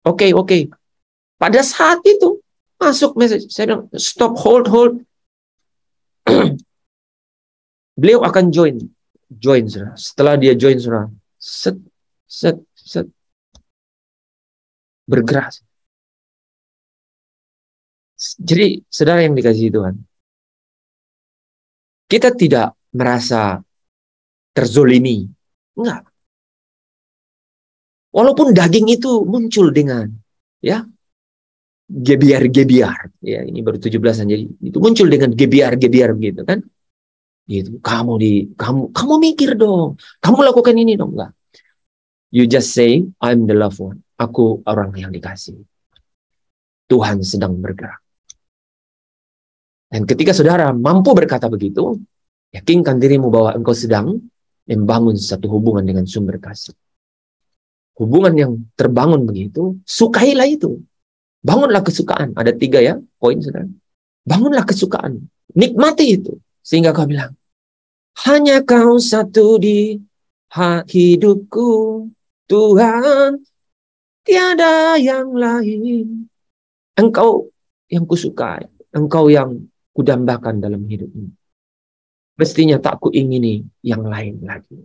oke. Pada saat itu, masuk message. Saya bilang, stop, hold. Beliau akan join, saudara. Setelah dia join, saudara, set, bergerak. Jadi, saudara yang dikasihi Tuhan, kita tidak merasa terzolimi. Enggak. Walaupun daging itu muncul dengan, ya, gebiar. Ya, ini baru 17-an, jadi itu muncul dengan gebiar gitu kan. Gitu. Kamu mikir dong. Kamu lakukan ini dong, enggak. You just say, I'm the loved one. Aku orang yang dikasihi. Tuhan sedang bergerak. Dan ketika saudara mampu berkata begitu, yakinkan dirimu bahwa engkau sedang membangun satu hubungan dengan sumber kasih. Hubungan yang terbangun begitu, sukailah itu. Bangunlah kesukaan. Ada 3 ya, poin saudara. Bangunlah kesukaan. Nikmati itu. Sehingga kau bilang, hanya kau satu di hidupku, Tuhan, tiada yang lain. Engkau yang kusukai. Engkau yang kudambakan dalam hidup ini. Mestinya tak kuingini yang lain lagi.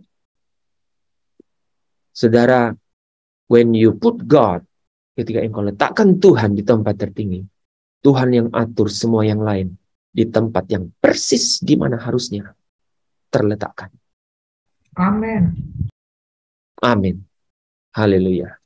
Saudara, when you put God, ketika engkau letakkan Tuhan di tempat tertinggi, Tuhan yang atur semua yang lain di tempat yang persis di mana harusnya terletakkan. Amin. Amin. Haleluya.